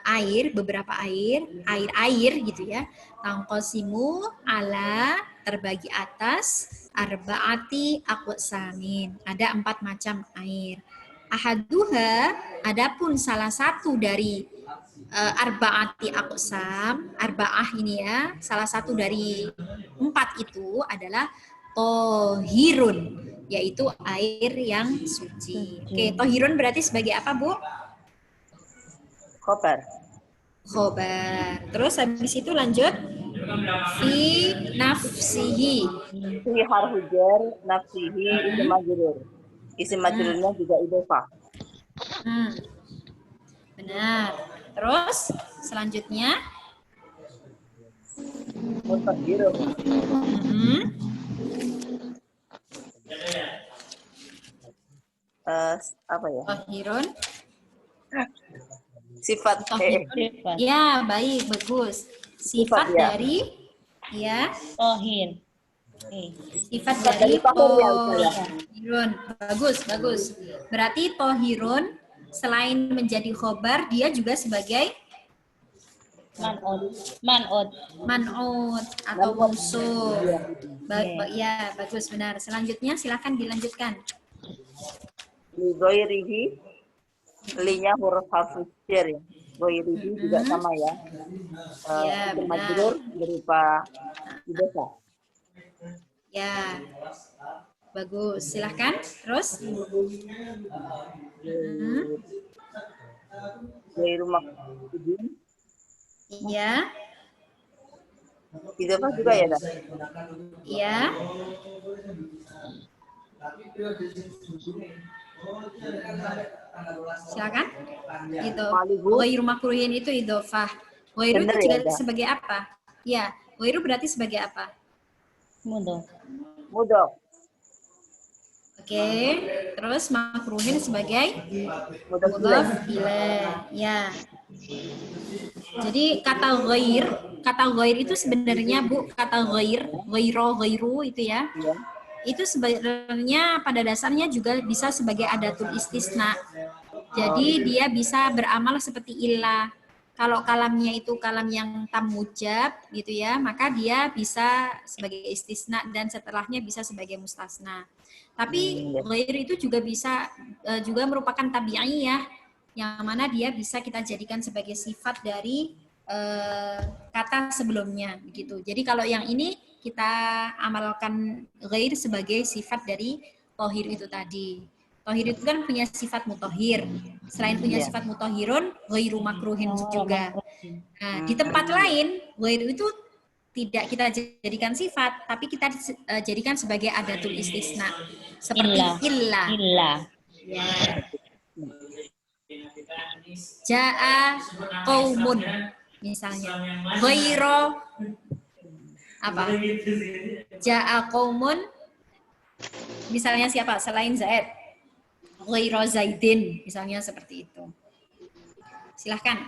air, beberapa air gitu ya. Tangkosimu ala terbagi atas arba'ati aqsamin. Ada 4 macam air. Ahaduha, adapun salah satu dari arba'ati aqsam, arba'ah ini ya, salah satu dari 4 itu adalah tohirun, yaitu air yang suci. Oke, tohirun berarti sebagai apa, Bu? Khobar. Khobar. Terus habis itu lanjut, Fi nafsihi. Fi harfu jar, nafsihi, isim majrur. Isim majrurnya juga idhofah. Benar. Terus selanjutnya Mutahhirun. Apa ya? Tohirun. Sifat Tohirun. Ya, baik, bagus. Sifat Sifat, ya. dari ya. Tohir. Sifat dari dari tohir, ya, Ustazah. tohirun. Bagus, bagus. Berarti tohirun selain menjadi khobar, dia juga sebagai Man'ud. man'ud atau musuh. Ya, bagus, benar. Selanjutnya silakan dilanjutkan. Li ghairihi, linya huruf harfu jar ya. Ghairihi juga sama ya. Ya, Isim benar. majrur berupa idhofah. Ya, bagus. Silahkan. Terus, Ghairu maqsudin, ya, idhofah juga ya, Dah? ya. Silakan. Itu. Ghairu makruhin itu idhofah. Ghairu Bener itu juga ya, Dah? sebagai apa? Ya, ghairu berarti sebagai apa? Mudhof. Mudhof. Oke, terus makruhin sebagai Mudhof mudhof ilaih. Ya. Jadi kata ghair itu sebenarnya Bu, kata ghairu itu ya. ya. Itu sebenarnya pada dasarnya juga bisa sebagai adatul istisna. Jadi dia bisa beramal seperti illah. Kalau kalamnya itu kalam yang tam mujab gitu ya, maka dia bisa sebagai istisna dan setelahnya bisa sebagai mustasna. Tapi ghair itu juga bisa juga merupakan tabi'iyah, yang mana dia bisa kita jadikan sebagai sifat dari kata sebelumnya begitu. Jadi kalau yang ini kita amalkan ghair sebagai sifat dari tohir itu tadi. Tohir itu kan punya sifat mutohir. Selain punya sifat mutohirun, ghairu makruhin juga. Nah, di tempat lain, ghair itu tidak kita jadikan sifat, tapi kita jadikan sebagai adatul istisna. Seperti illa. Ya. Ja'a qaumun misalnya. Ghairu apa? Ja'a qaumun misalnya siapa selain Zaid? Ghairu Zaidin misalnya seperti itu. Silahkan.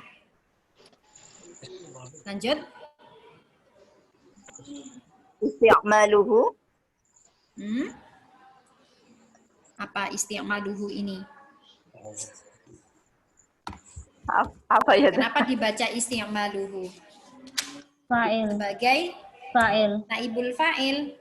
Lanjut. Isti'maluhu. Apa isti'maluhu ini? Apa ya? Kenapa dibaca isti'maluhu? Fa'il. Sebagai Fa'il. naibul fa'il.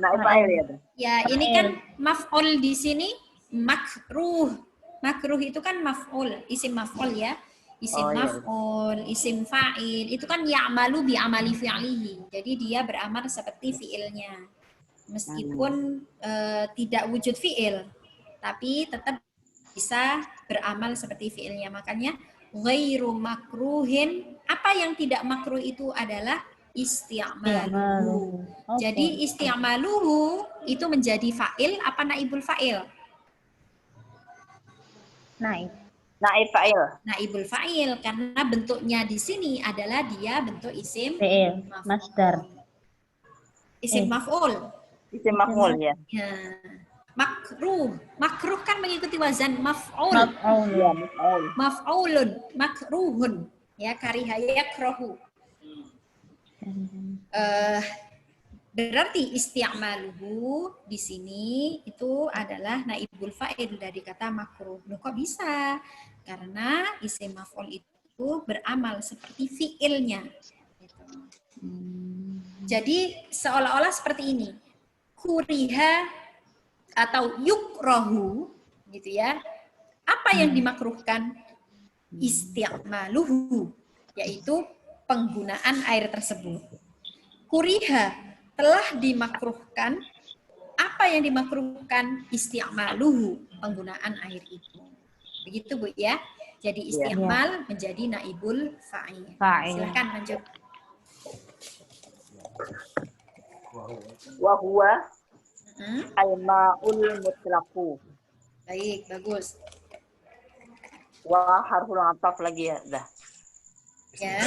Naib fa'il ya, Dah? Ya, ini kan maf'ul di sini makruh. Makruh itu kan maf'ul, isim maf'ul ya. Isim maf'ul, isim fa'il, itu kan ya'malu bi amali fi'lihi. Jadi dia beramal seperti fi'ilnya. Meskipun tidak wujud fi'il, tapi tetap bisa beramal seperti fi'ilnya. Makanya ghairu makruhin, apa yang tidak makruh itu adalah isti'maluhu. Jadi isti'maluhu itu menjadi fa'il apa naibul fa'il? Naib fa'il. Naibul fa'il karena bentuknya di sini adalah dia bentuk isim Fi'il. Masdar. Isim maf'ul. Isim maf'ul ya. Ya. Makruh. Makruh kan mengikuti wazan maf'ul. Ya, maf'ul. Maf'ulun, makruhun. Ya, kariha yakrahu. Berarti isti'maluhu di sini itu adalah naibul fa'il dari kata makruh. Loh, kok bisa? Karena isim maf'ul itu beramal seperti fi'ilnya. Gitu. Jadi seolah-olah seperti ini. Kuriha atau yukrahu gitu ya. Apa yang dimakruhkan? Isti'maluhu, yaitu penggunaan air tersebut. Kuriha telah dimakruhkan. Apa yang dimakruhkan? Isti'maluhu, penggunaan air itu. Begitu Bu ya. Jadi isti'mal menjadi naibul fa'il. Silahkan lanjut. Wa huwa Hmm? al-ma'ul mutlaqu. Baik, bagus. Wa harful ataf lagi ya. Dah. Ya.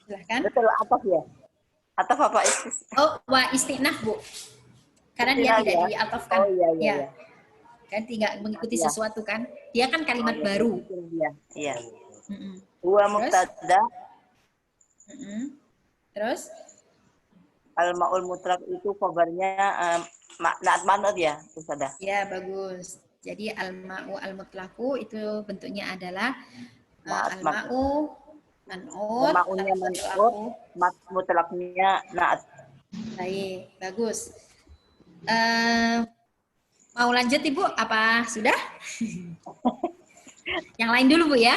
Silahkan. Betul ataf ya? Ataf apa istis? Oh, wa istinaf, Bu. Karena dia Istinaf tidak ya? diatofkan. Oh iya iya. Ya. Iya. Kan tidak mengikuti Ya. sesuatu kan. Dia kan kalimat baru. Iya. Iya. Mm-mm. Huwa Terus? mubtada, Mm-mm. Terus? al-ma'ul mutlaq itu kabarnya naat manut ya, Ustazah. Ya, bagus. Jadi al-ma'u al-mutlaqu itu bentuknya adalah al-ma'u man'ut Ma'unya man'ut, mutlaqnya naat. Baik, bagus. Mau lanjut Ibu? Apa sudah? Yang lain dulu Bu ya.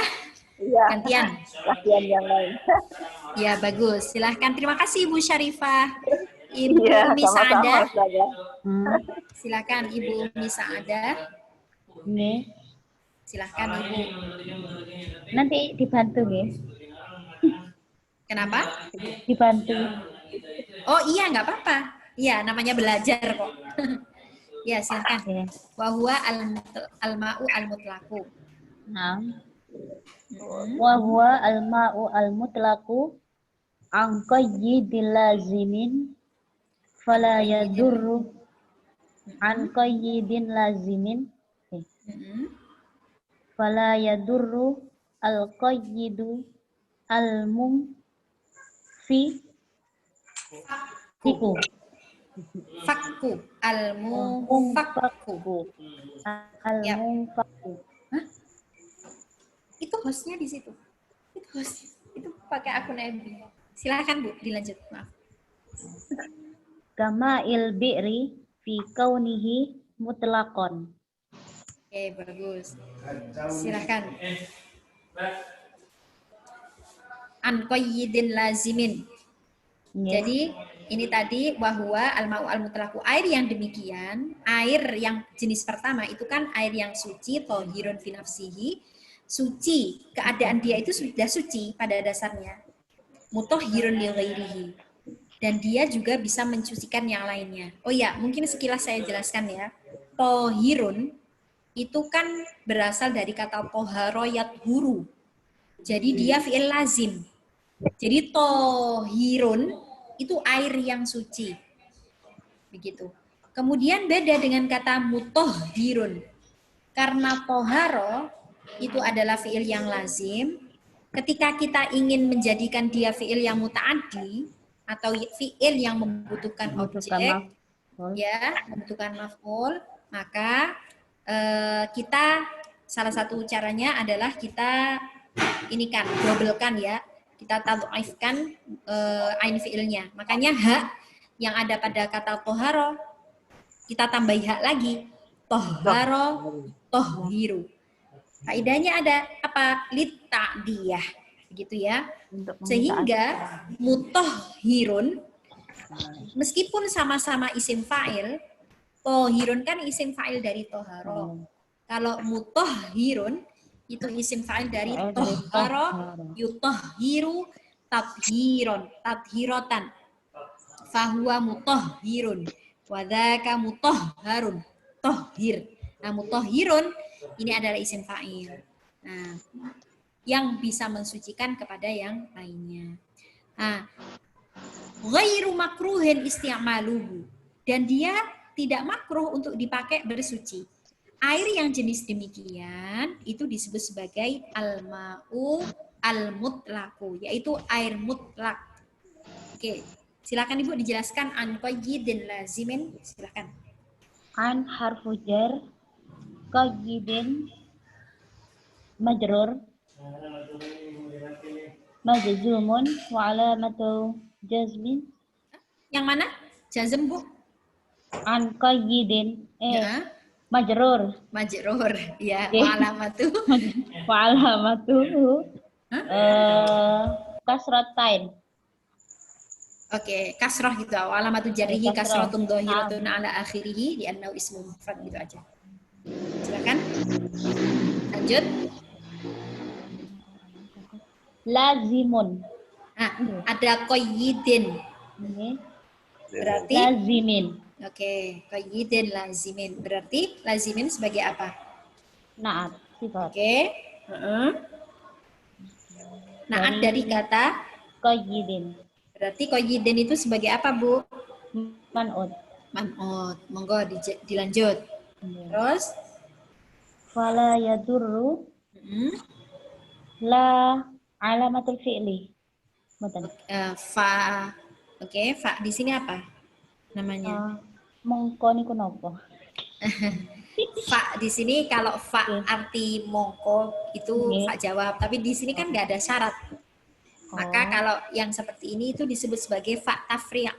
Iya. Gantian. Latihan yang lain. Ya, bagus. Silahkan. Terima kasih Ibu Syarifah. Ibu Iya, Umi sama-sama Saada. Ustazah. Silahkan Ibu Umi Saada. Nggih. Silahkan Ibu. Nanti dibantu nggih. Kenapa? Dibantu. Oh iya, nggak apa-apa. Iya, namanya belajar kok. Ya, silahkan. Nggih. Wa huwa al-ma'u al-mutlaqu. Nah. Mm-mm. Wa huwa al-ma'u al-mutlaqu an qayyidil lazimin fala yadurru an qayyidin lazimin Mm-mm. fala yadurru al-qayyidu al-mum fi fiku Fakku al-mufakku. al-mumfaku. Itu hostnya di situ. Itu host. Itu pakai akun MB. Silakan Bu, dilanjut. Maaf. Kama il-bi'ri fi kaunihi mutlaqon. Oke, bagus. Silakan. An qayyidin lazimin. Jadi ini tadi bahwa al-ma'u al-mutlaqu, air yang demikian, air yang jenis pertama itu kan air yang suci, thahirun fi nafsihi, suci, keadaan dia itu sudah suci pada dasarnya. Mutahhirun li ghairihi. Dan dia juga bisa mencucikan yang lainnya. Oh ya, mungkin sekilas saya jelaskan ya. Thahirun itu kan berasal dari kata toharo yathuru. Jadi dia fi'il lazim. Jadi tohirun itu air yang suci. Begitu. Kemudian beda dengan kata mutohirun. Karena toharo itu adalah fi'il yang lazim. Ketika kita ingin menjadikan dia fi'il yang muta'addi atau fi'il yang membutuhkan objek, ya, membutuhkan maf'ul, maka kita salah satu caranya adalah kita ini kan dobelkan ya, kita tad'ifkan ain fi'ilnya. Makanya hak yang ada pada kata toharo kita tambahi hak lagi, toharo tohiru. Faedahnya ada apa? Lit ta'diyah, begitu ya. Sehingga mutohirun meskipun sama-sama isim fa'il, tohirun kan isim fa'il dari toharo. Kalau mutohirun itu isim fa'il dari toharo, yutohiru, tadhiron, tadhirotan. Fahuwa mutohirun, wadhaka mutoharun, tohir. Nah, mutohirun ini adalah isim fa'il. Nah, yang bisa mensucikan kepada yang lainnya. Nah, ghairu makruhin isti'maluhu. Dan dia tidak makruh untuk dipakai bersuci. Air yang jenis demikian itu disebut sebagai al-ma'u al-mutlaqu, yaitu air mutlak. Oke, silakan Ibu dijelaskan an qayyidin lazimin, silakan. An harfu jar qayyidin majrur majzumun wa alamatu jazmin. Yang mana? Jazm, Bu? An qayyidin Ya. majrur Majrur, ya. Oke. Alamatu. wa alamatuhu kasratain. Oke, kasroh gitu. Alamatu jarrihi Kasroh. kasrotun dhahiratun ala akhirih di annahu ismu mufrad gitu aja. Silakan. Lanjut. Lazimun Nah, ada qayyidin. Nggih. Berarti Lazimin. oke, qayyidin lazimin. Berarti lazimin sebagai apa? Naat. Sifat. Oke. Heeh. Naat dari kata, Qayyidin. berarti qayyidin itu sebagai apa, Bu? Man'ut. Man'ut. Monggo dilanjut. Nggih. Terus Fala yadurru mm, la alamatul fi'li. Mboten. fa. Oke, fa di sini apa namanya? Mongko niku napa? Fa di sini kalau fa Oke. arti mongko itu Oke. fa jawab, tapi di sini kan nggak ada syarat. Maka Oh. kalau yang seperti ini itu disebut sebagai fa tafri'.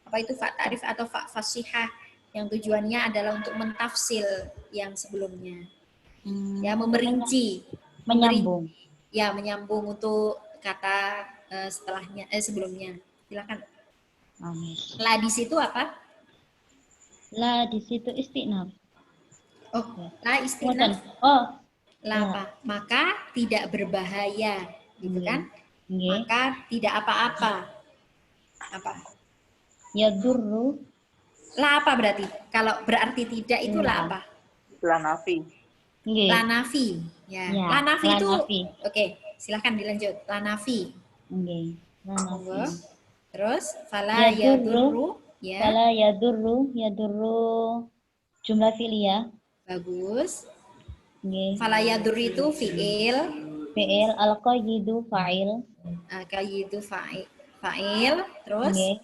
Apa itu fa ta'rif atau fa fasihah yang tujuannya adalah untuk mentafsil yang sebelumnya. Ya, memerinci. Menyambung. Ya, menyambung untuk kata setelahnya sebelumnya. Silakan. Amin. La di situ apa? La di situ istinaf. Oh, la Mboten. istinaf. Oh, La apa? Maka tidak berbahaya, gitu kan? nggih. Maka tidak apa-apa. Apa? Yadurru La apa berarti? Kalau berarti tidak itu la apa? Lanafi. nggih. La nafi. Ya. Ya, La nafi la itu. nafi. Oke, silakan dilanjut. La nafi. Nggih. La Monggo. nafi. Terus fala yadurru. Ya. Fala yadurru jumlah fi'liyah. Bagus. Nggih. Fala yadurru itu fi'il. Fi'il al-qayyidu fa'il. Qayyidu fa'il. Terus Nggih.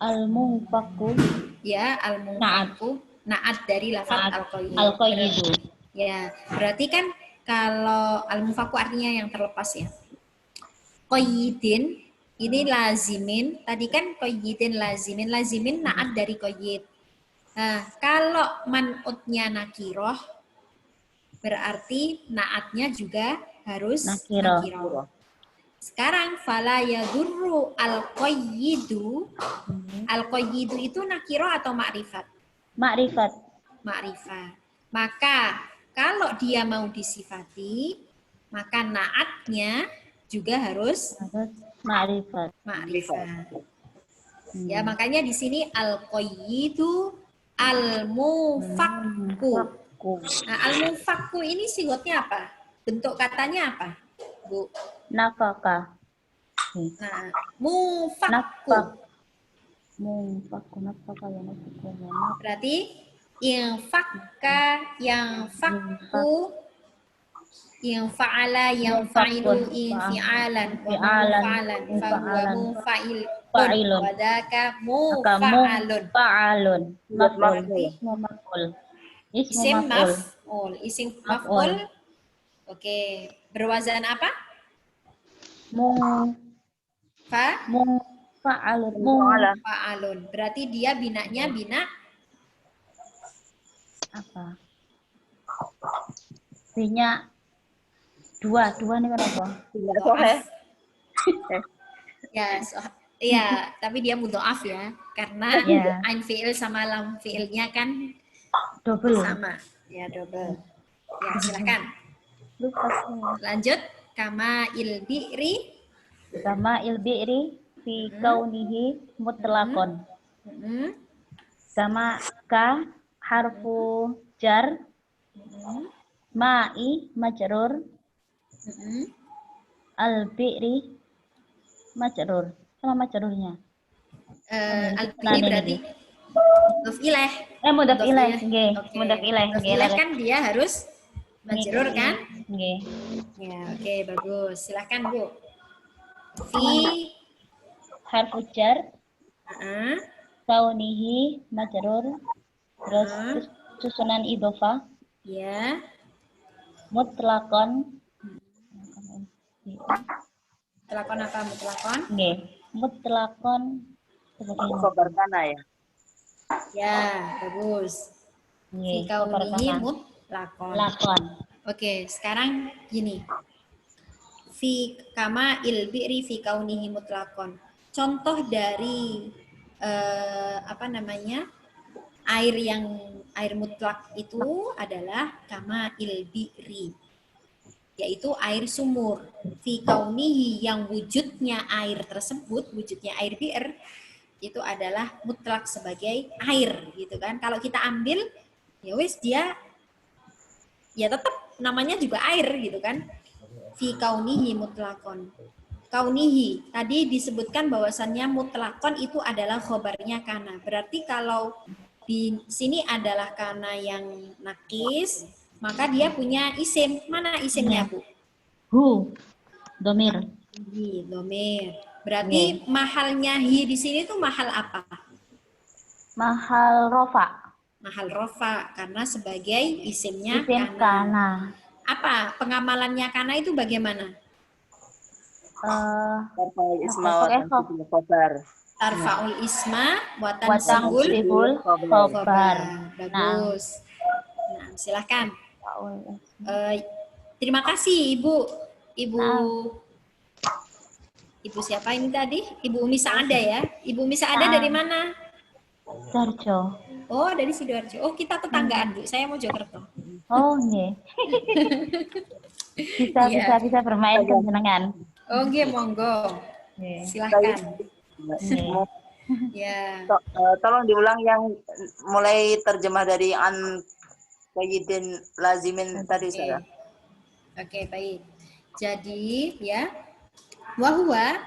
Al-munfaku ya al-munfaku. Naat dari lafaz al-qayyid. al-qayyidu. Ya, berarti kan kalau al-mufaku artinya yang terlepas ya. Qayyidin ini lazimin, tadi kan qayyidin lazimin naat dari qayyid. Nah, kalau man'utnya nakiroh berarti naatnya juga harus Nakiroh. nakiroh. Sekarang fala yadurru al-qayyidu. Al-qayyidu itu nakiroh atau makrifat? Makrifat. Makrifat. Maka kalau dia mau disifati, maka naatnya juga harus Harus makrifat. makrifat. Ya, makanya di sini al-qayyidu al-mufakku. Nah, al-mufakku ini sigotnya apa? Bentuk katanya apa, Bu? Nafaka. Nah, mufakku. Nafak. Munfaku nafaka ya nafaka ya nafaka. Berarti yang fakka, yang fakku, yang fa'ala, yang fa'ilu, in fi'alan, wa mufa'alan, fahuwa mufa'ilun, wadaka mufa'alun. Fa'alun. Maf'ul. Berarti Ismu maf'ul. Ismu isim maf'ul. maf'ul. Isim maf'ul. Oke. Berwazan apa? Fa'alun. Fa'alun. Berarti dia binanya bina Apa? Bina dua nih kan apa? Tidak sohe. ya, iya, tapi dia mudhoaf ya, karena Ya. ain fi'il sama lam fi'ilnya kan Double. sama. Ya, double. Ya, silakan. Lupa. Lanjut kama ilbi'ri. Sama ilbi'ri fi kaunihi mutlaqon. Sama ka harfu jar ma'i majrur al-bi'ri majrur. Sama majrurnya. Al-bi'ri berarti mudhof ilaih. Mudhof ilaih, Oke. nggih. Mudhof ilaih, Mudhof nggih. ilaih kan dia harus majrur kan? Nggih. Ya, oke, bagus. Silakan, Bu. Fi Harfu jar heeh. kaunihi majrur. Terus susunan idhofah Ya. mutlaqon. Mutlakon apa mutlakon? Nggih. Mutlaqon sebagai Khobar kana ya. Ya, bagus. nggih. Fi kaunihi Mutlaqon. mutlakon. Lakon. Oke, sekarang gini. Fi kama ilbi'ri fi kaunihi mutlakon. Contoh dari apa namanya? Air mutlak itu adalah kama ilbi'ri. yaitu air sumur. Fi kaunihi, yang wujudnya air tersebut, wujudnya air bi'r, itu adalah mutlak sebagai air gitu kan. Kalau kita ambil ya wis dia ya tetap namanya juga air gitu kan. Fi kaunihi mutlakon. Kaunihi tadi disebutkan bahwasannya mutlakon itu adalah khobarnya kana. Berarti kalau di sini adalah kana yang nakis, maka dia punya isim. Mana isimnya, Bu? Hu. Domir. Hi, domir. Berarti mahalnya hi di sini tuh mahal apa? Mahal rofa. Mahal rofa, karena sebagai isimnya Isim kana. kana. Apa pengamalannya kana itu bagaimana? Tarfa'ul isma wa pakai tansibul khabar. Tarfa'ul isma wa Watang tansibul sibul khobar. khobar. Bagus. Nah, silahkan. Faul. Terima kasih Ibu Nah. Ibu siapa ini tadi? Ibu Umi Saada ya? Ibu Umi Saada dari mana? Darjo. Oh, dari Sidoarjo. Oh, kita tetanggaan, Bu. Saya mau Jokerto. Oh, nggih. Bisa Iya. bisa bermain kesenangan. Oh, nggih, monggo. Nggih. Silahkan. Nggih. Ya. Tolong diulang yang mulai terjemah dari an qayyidin lazimin tadi saya. Oke, baik. Jadi, ya, wahwa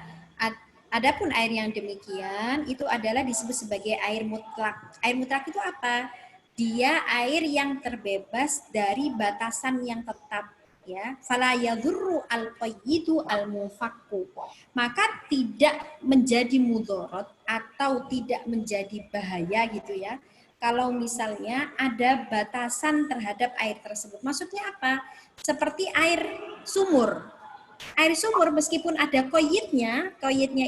adapun air yang demikian itu adalah disebut sebagai air mutlak. Air mutlak itu apa? Dia air yang terbebas dari batasan yang tetap, ya. Fala yadurru al-qayyidu al-mufakku. Maka tidak menjadi mudorot atau tidak menjadi bahaya gitu ya. Kalau misalnya ada batasan terhadap air tersebut. Maksudnya apa? Seperti air sumur. Air sumur meskipun ada koyitnya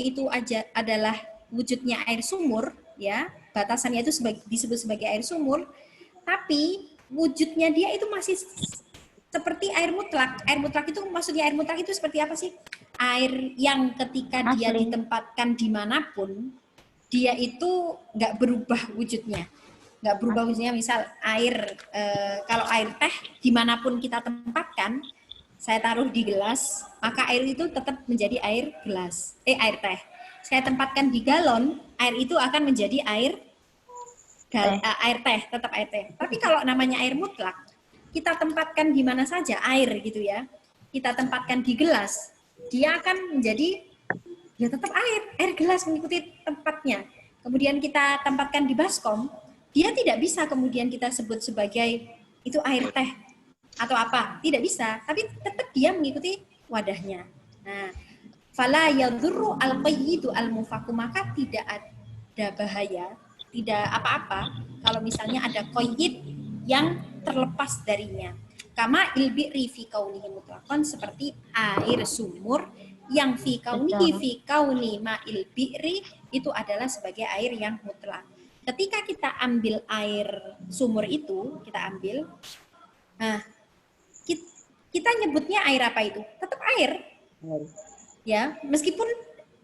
itu aja adalah wujudnya air sumur, ya, batasannya itu disebut sebagai air sumur, tapi wujudnya dia itu masih seperti air mutlak. Air mutlak itu maksudnya air mutlak itu seperti apa sih? Air yang ketika dia Asli. ditempatkan dimanapun, dia itu nggak berubah wujudnya. Nggak berubah wujudnya, misal air, kalau air teh dimanapun kita tempatkan, saya taruh di gelas, maka air itu tetap menjadi air gelas, air teh. Saya tempatkan di galon, air itu akan menjadi air teh, tetap air teh. Tapi kalau namanya air mutlak, kita tempatkan di mana saja air gitu ya. Kita tempatkan di gelas, dia akan menjadi ya tetap air gelas mengikuti tempatnya. Kemudian kita tempatkan di baskom, dia tidak bisa kemudian kita sebut sebagai itu air teh atau apa, tidak bisa, tapi tetap dia mengikuti wadahnya. Nah, fala yadurru al-qayyidu al-mufaku, maka tidak ada bahaya, tidak apa-apa kalau misalnya ada qayyid yang terlepas darinya. Kama ilbi'ri fi kaunihi mutlaqan, seperti air sumur yang fi kaunihi fi kauni ma'il bi'ri itu adalah sebagai air yang mutlak. Ketika kita ambil air sumur itu, kita ambil, nah, kita nyebutnya air apa itu? Tetap air. Ya, meskipun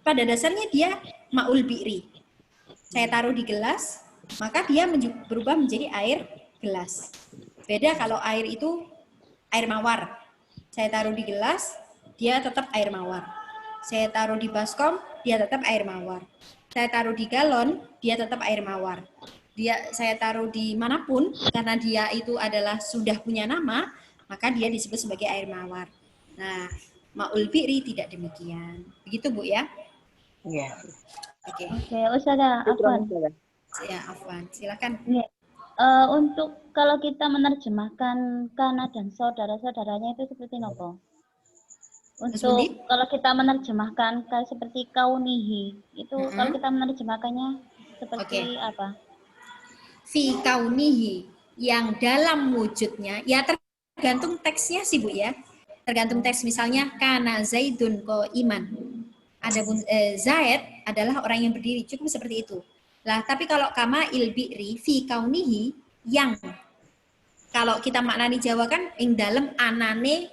pada dasarnya dia ma'ul bi'ri. Saya taruh di gelas, maka dia berubah menjadi air gelas. Beda kalau air itu air mawar. Saya taruh di gelas, dia tetap air mawar. Saya taruh di baskom, dia tetap air mawar. Saya taruh di galon, dia tetap air mawar. Saya taruh di manapun, karena dia itu adalah sudah punya nama, maka dia disebut sebagai air mawar. Nah, ma'ul bi'ri tidak demikian. Begitu, Bu, ya? Iya. Oke. Oke, Ustazah, Afwan. Ya, Afwan. Silakan. Iya. Untuk kalau kita menerjemahkan kana dan saudara-saudaranya itu seperti apa? Untuk kalau kita menerjemahkan kayak seperti kaunihi, itu kalau kita menerjemahkannya seperti apa? Fi kaunihi, yang dalam wujudnya, ya tergantung teksnya sih, Bu, ya. Tergantung teks, misalnya kana zaidun ko iman. Adapun Zaid adalah orang yang berdiri, cukup seperti itu. Lah, tapi kalau kama ilbi'ri fi kaunihi, yang kalau kita maknani Jawa kan ing dalem anane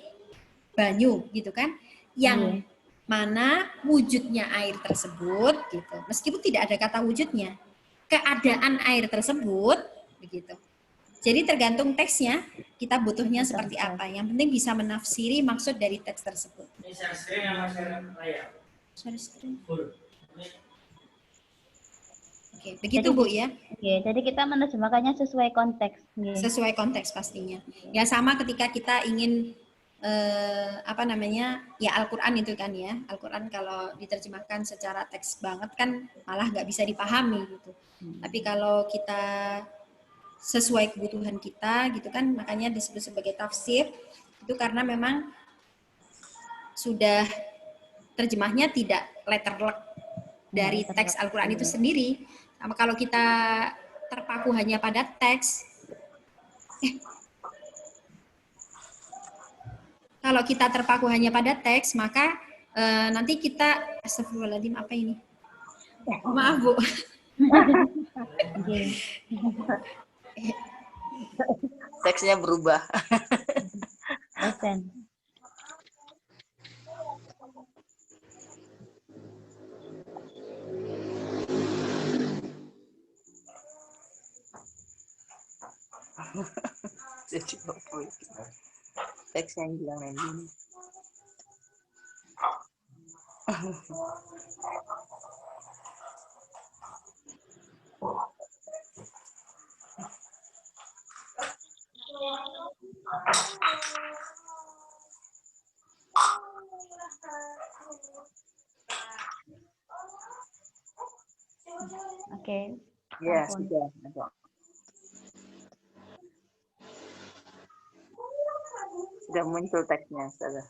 banyu gitu kan, yang mana wujudnya air tersebut gitu. Meskipun tidak ada kata wujudnya, keadaan air tersebut begitu. Jadi tergantung teksnya. kita butuhnya seperti apa. Yang penting bisa menafsiri maksud dari teks tersebut. Share screen. Oke, begitu Bu ya. Oke, jadi kita menerjemahkannya sesuai konteks. Oke. Sesuai konteks pastinya. Ya sama ketika kita ingin ya Al-Quran itu kan ya. Al-Quran kalau diterjemahkan secara teks banget kan malah nggak bisa dipahami gitu. Tapi kalau kita sesuai kebutuhan kita gitu kan, makanya disebut sebagai tafsir itu karena memang sudah terjemahnya tidak letterlek dari teks Al-Quran itu sendiri. Sama kalau kita terpaku hanya pada teks, kalau kita terpaku hanya pada teks, maka nanti kita, astagfirullahaladzim, apa ini? Maaf Bu. Teksnya berubah. Dosen. Jadi apa itu? Teks yang bilang yang gini. Oke. Ya, sudah. Sudah muncul teksnya, sudah.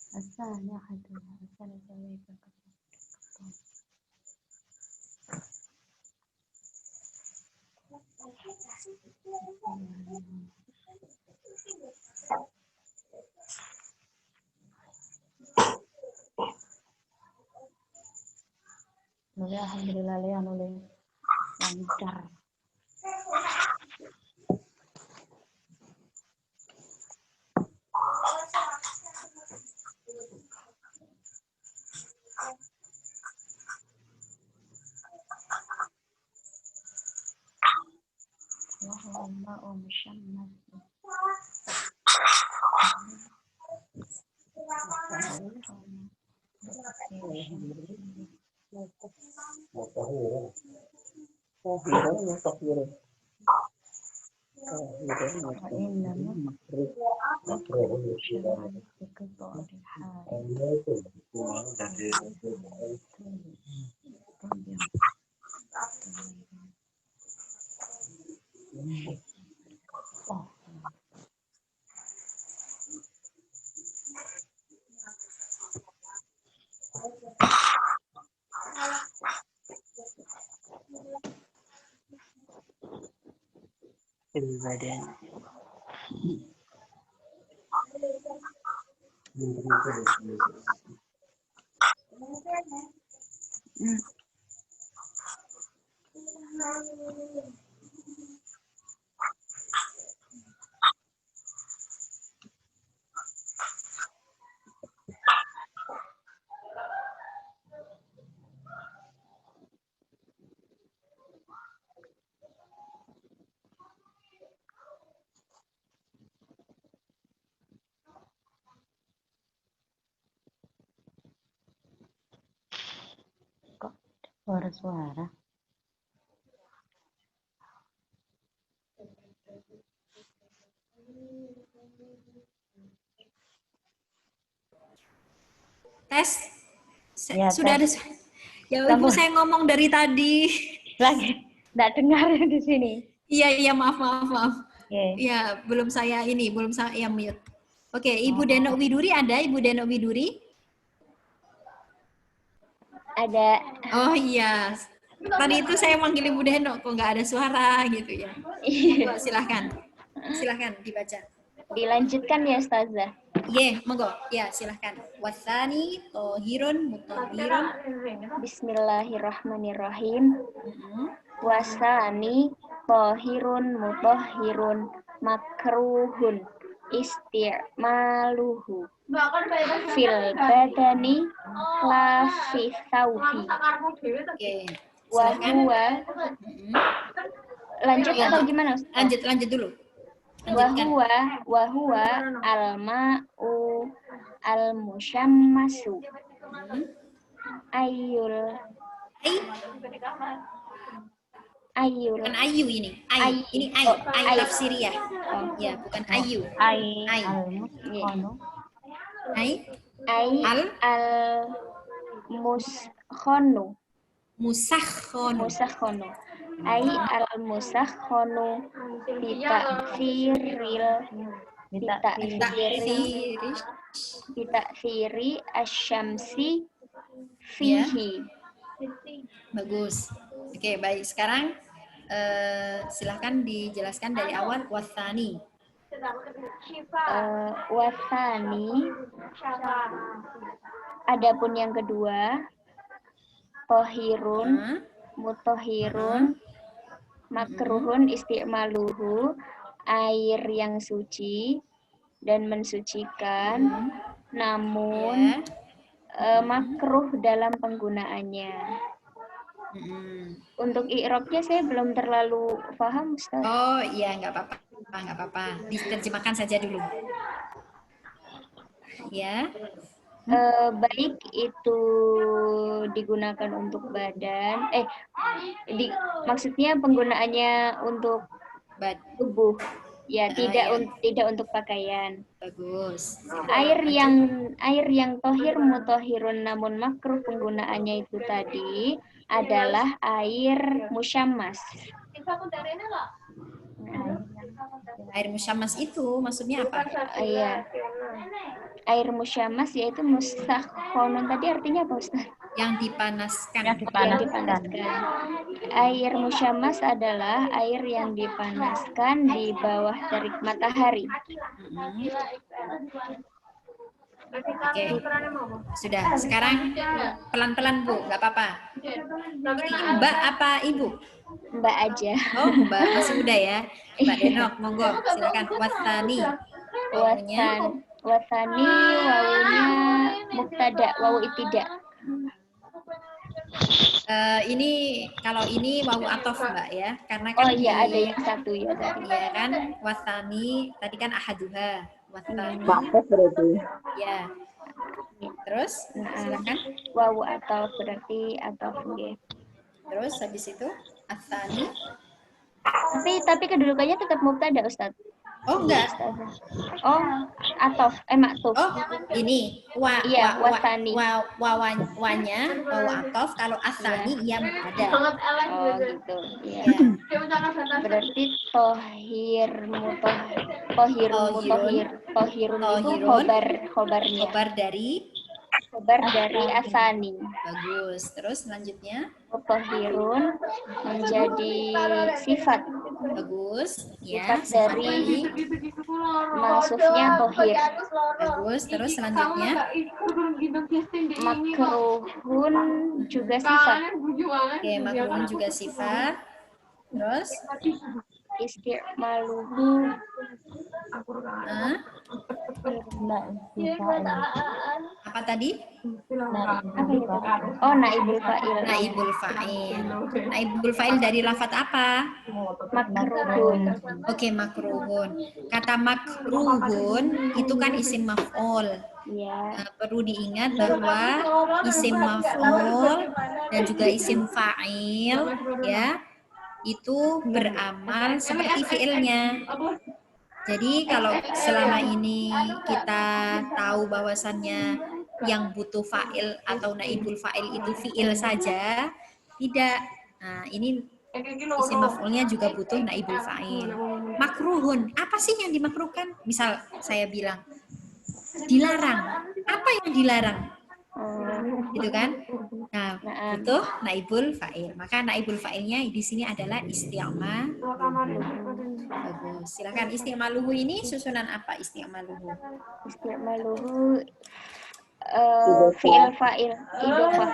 Asalnya adalah asal dari alhamdulillah ya nulis lancar. Badan. Suara-suara. Tes. Ya, Sudah tes. ada. Ya Ibu, saya ngomong dari tadi. Lagi enggak dengar di sini. Iya, maaf. Oke. Ya, belum saya mute. Oke, Ibu Denok Widuri ada? Ibu Denok Widuri? Ada. Oh iya. Tadi itu saya manggil Ibu Denok, kok nggak ada suara gitu ya. Iya. Silahkan dibaca. Dilanjutkan ya Ustazah. Monggo. Ya, silahkan. Wasani tohirun mutahhirun. Bismillahirrahmanirrahim. Mm-mm. Wasani tohirun mutahhirun makruhun isti'maluhu fil badani la fi thawbi. Oke. Wa Silahkan. huwa, Mm-mm. lanjut atau gimana Ustaz? Lanjut dulu. Lanjutkan. Wa huwa al-ma'u al-musyammasu Hmm. ayyul Bukan ayu ini. Ay. Ini Oh, ay ay. tafsiriyah. Ya, bukan ayu. Ai Ai. al-muskono. Ay al musakhonu. musakhonu ay al musakhonu bitaksiri asyamsi fihi. Bagus. Oke, baik. Sekarang silahkan dijelaskan dari awal wasani. Wasani, adapun yang kedua, tohirun mutohirun makruhun isti'maluhu, air yang suci dan mensucikan, namun makruh dalam penggunaannya. Untuk i'rabnya saya belum terlalu paham, Ustaz. Oh iya, nggak apa-apa. Diterjemahkan saja dulu. Ya. Baik itu digunakan untuk badan, maksudnya penggunaannya untuk tubuh, ya tidak untuk pakaian. Bagus. Air yang tohir mutohirun namun makruh penggunaannya itu tadi adalah air musyammas. Air musyammas itu maksudnya apa? Iya. Air musyammas yaitu mustakhonun, tadi artinya apa Ustaz? Yang dipanaskan. Yang dipanaskan. Air musyammas adalah air yang dipanaskan di bawah terik matahari. Oke. Sudah. Sekarang pelan-pelan Bu, nggak apa-apa. Ini Mbak apa Ibu? Mbak aja. Oh, Mbak masih muda ya. Mbak Denok, monggo silakan. Wasani. Wasani wawunya mubtada, wawu ibtida. Ini kalau ini wawu atof Mbak ya, karena kan Oh iya, ada yang satu ya tadi. ya kan wasani tadi kan ahaduha. Wasani. berarti. Ya. Terus silakan. Wawu atof berarti atof nggih. Terus habis itu asani. Tapi kedudukannya tetap mubtada Ustaz. Oh enggak. Oh, atof, maktuf. Oh, ini wasani. Wawanya wawu atof, kalau asani ia ada. Oh gitu. Iya. Berarti tohirun itu khobarnya. Khobar dari asani. Bagus. Terus selanjutnya Tohirun menjadi sifat. bagus. Sifat Ya, dari maksudnya tohir. bagus. Terus selanjutnya Makruhun juga sifat. oke, makruhun juga sifat. Terus Isti'maluhu apa tadi? Oh, naibul fa'il. Naibul fa'il. Naibul fa'il dari lafadz apa? Makruhun. Oke, makruhun. Kata makruhun itu kan isim maf'ul. Ya. Perlu diingat bahwa isim maf'ul dan juga isim fa'il ya itu beramal seperti fi'ilnya. Jadi kalau selama ini kita tahu bahwasannya yang butuh fa'il atau naibul fa'il itu fi'il saja, tidak. Nah, ini isim maf'ulnya juga butuh naibul fa'il. Makruhun, apa sih yang dimakruhkan? Misal saya bilang dilarang. Apa yang dilarang? Gitu kan? Nah, butuh naibul fa'il. Maka naibul fa'ilnya di sini adalah isti'mal. Bagus. Silakan isti'maluhu ini susunan apa isti'maluhu? Isti'maluhu fi'il fa'il idhofah.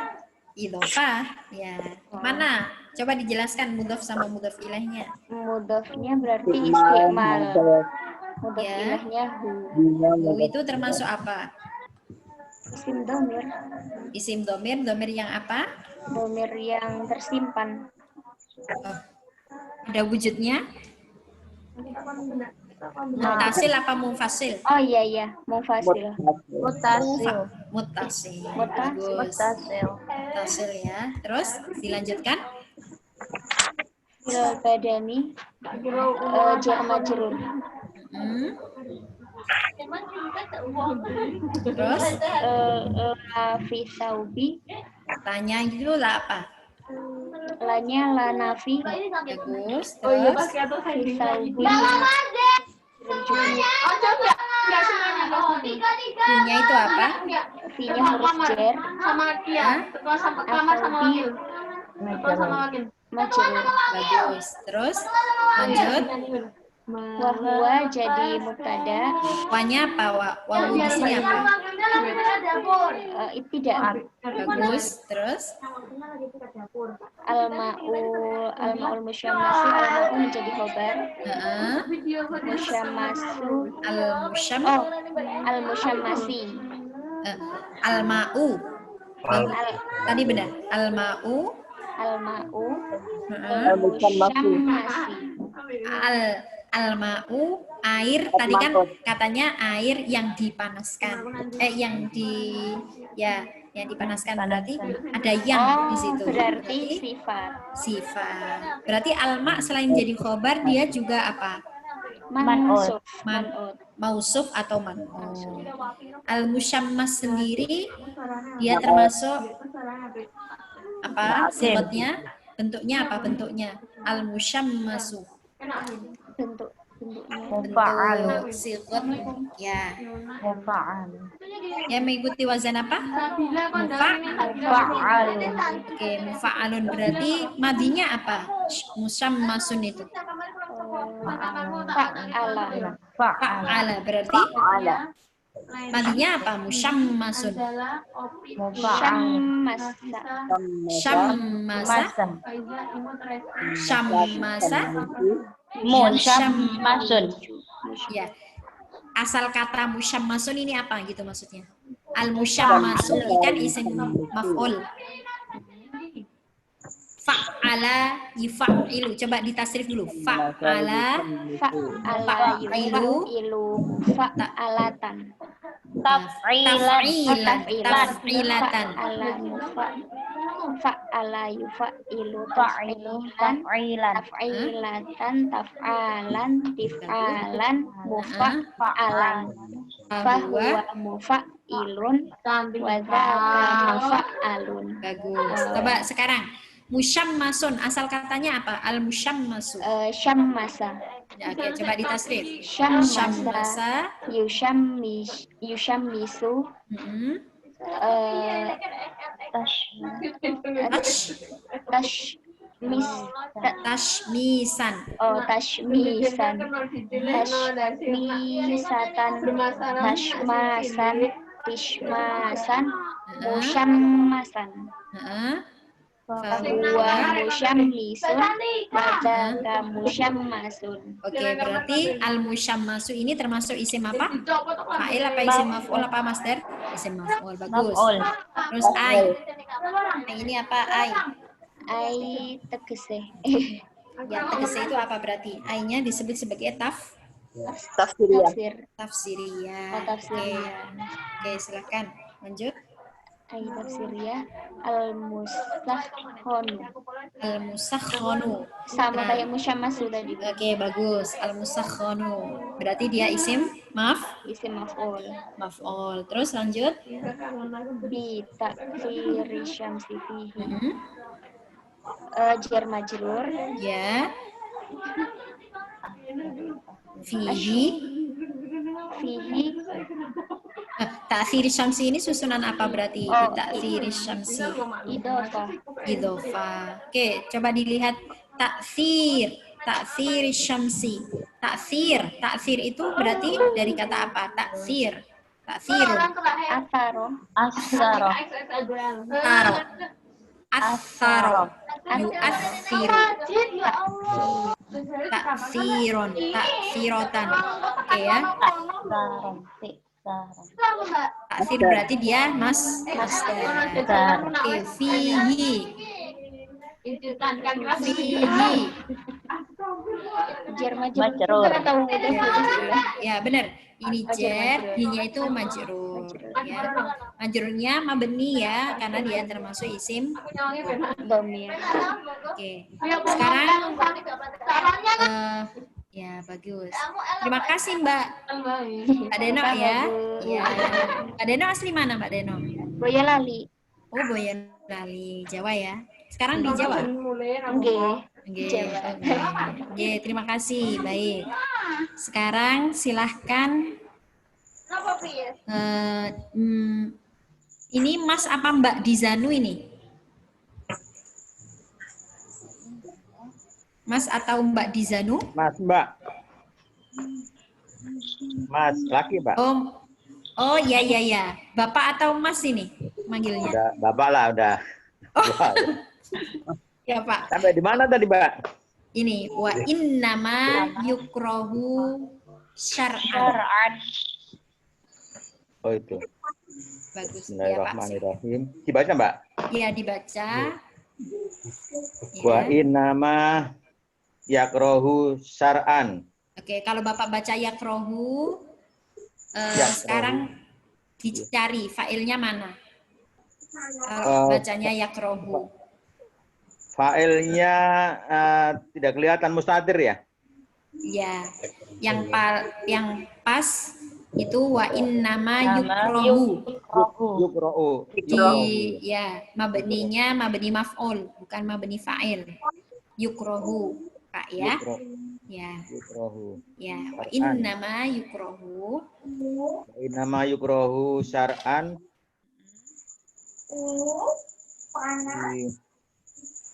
Idhofah. Ya. Mana? Coba dijelaskan mudhof sama mudhof ilaihnya. Mudhofnya berarti isti'mal. Mudhof Ya. ilahnya hu. Hu itu termasuk apa? Isim domir. Isim domir, domir yang apa? Domir yang tersimpan. Oh, ada wujudnya? Mutasil apa munfasil? Oh iya, mufasil. Muttasil. Bagus. Mutasil. Mutasil ya. Terus dilanjutkan. Fil badani jar majrur. Hmm. Terus La fi saubi, tanya dulu lah apa? lanya la nafi, Bagus. Terus fi saubi. punya itu apa? Fi-nya huruf jar, Hah? asaubi majrur. Bagus. Terus lanjut. Wa huwa jadi mubtada, Wanya apa? Wawu di sini apa? ibtida. Bagus. Terus Al-ma'ul musyammasu, al-ma'u menjadi khobar. heeh. Musyammasu, Al-musyam oh, al-musyammasi. Al-ma'u. Tadi benar. Al-ma'u Al-ma'u heeh. musyammasi. Al-ma'u air tadi kan katanya air yang dipanaskan. Yang dipanaskan berarti ada yang di situ. Berarti sifat. Sifat. Berarti al-ma selain jadi khobar dia juga apa? Mansub. Mausuf atau man'ut. Al-musyammas sendiri dia termasuk apa? Sifatnya bentuknya apa bentuknya? Al-musyammasu. Bentuknya. Bentuk sigat ya. Ya mengikuti wazan apa? Oke, mufa'alun berarti madinya apa? Musyammasun itu. Fa'ala berarti madinya apa? Musyammasun. Syammasa. Syammasa. Musyammasun. Ya. Asal kata musyammasun ini apa gitu maksudnya? Al-musyammasu ini kan isim maf'ul. Fa'ala yufa'ilu. Coba ditasrif dulu. Fa'ala Fa'ilu fa'alatan. Taf'ilatan. Fa'ala yufa'ilu taf'ilatan taf'alan tif'alan mufa'alan fahuwa mufa'ilun wa dzaka mufa'alun. Bagus. Coba sekarang musyammasun asal katanya apa? Al-musyammasu. Syammasa Ya, oke, coba ditasrif. Syammasa Syammasa. yusyammisu Tashmisan. Tashmisatan tashmasan tishmasan musyammasan fahuwa musyammisun wa dzaka musyammasun. Oke, berarti al-musyammasu ini termasuk isim apa? Fa'il apa isim maf'ul apa masdar? Isim maf'ul. Bagus. Terus ai. Ai ini apa ai? Ai tegese. Ya, tegese itu apa berarti? Ai-nya disebut sebagai Tafsiriyah. tafsiriyah. Oke, silakan. Lanjut. Ai tafsiriyah al-musakhkhanu. Al-musakhkhanu. Sama kayak musyammasu tadi. Oke, bagus. Al-musakhkhanu. Berarti dia isim Isim maf'ul. maf'ul. Terus lanjut. Bi ta'khiri syamsi fihi. Jar majrur. Ya. Fihi. Ta'khir syamsi ini susunan apa berarti? Ta'khir syamsi. Idhofah. Oke, coba dilihat ta'khir syamsi. Taksir itu berarti dari kata apa? Taksirun. Asaro. Asaro. Asaro. Asaro. Yu'assiru. Taksiron. Taksirotan. Oke ya. Saron. Saron. Taksir berarti dia masdar. Oke, fihi. Fihi. Jar Majrur. Tahu itu Ya benar. Ini jar, hinya itu majrur. Ya. Majrurnya mabni ya, karena dia termasuk isim. domir. Oke. Sekarang ya bagus. Terima kasih Mbak Deno ya. Ya. Mbak Deno asli mana Mbak Deno? Boyolali. Oh Boyolali, Jawa ya. Sekarang di Jawa. Nggih. Oke, Jawa. oke, terima kasih. Baik. Sekarang silahkan. Ini Mas apa Mbak Dizanu ini? Mas atau Mbak Dizanu? Mas, Mbak. Mas, laki, Mbak. Oh ya ya ya. Bapak atau Mas ini manggilnya? Udah, Bapak lah, udah. Wah, Ya Pak. sampai di mana tadi, Mbak? Ini wa innama yukrohu syar'an. Oh, itu. Bagus ya Pak. Bismillahirrahmanirrahim. Dibaca, Mbak? Ya dibaca. Wa Ya. innama yakrohu syar'an. Oke, kalau Bapak baca yakrohu, Yakrohu. sekarang dicari failnya mana? Kalau bacanya yakrohu. Failnya tidak kelihatan mustatir ya? Ya, yang pas itu wa innama yukrohu. Yukro'u. Ya, mabninya mabni maf'ul, bukan mabni fa'il. Yukrohu, Pak ya. Ya, Yukrohu. ya. Wa innama yukrohu. Wa innama yukrohu syar'an.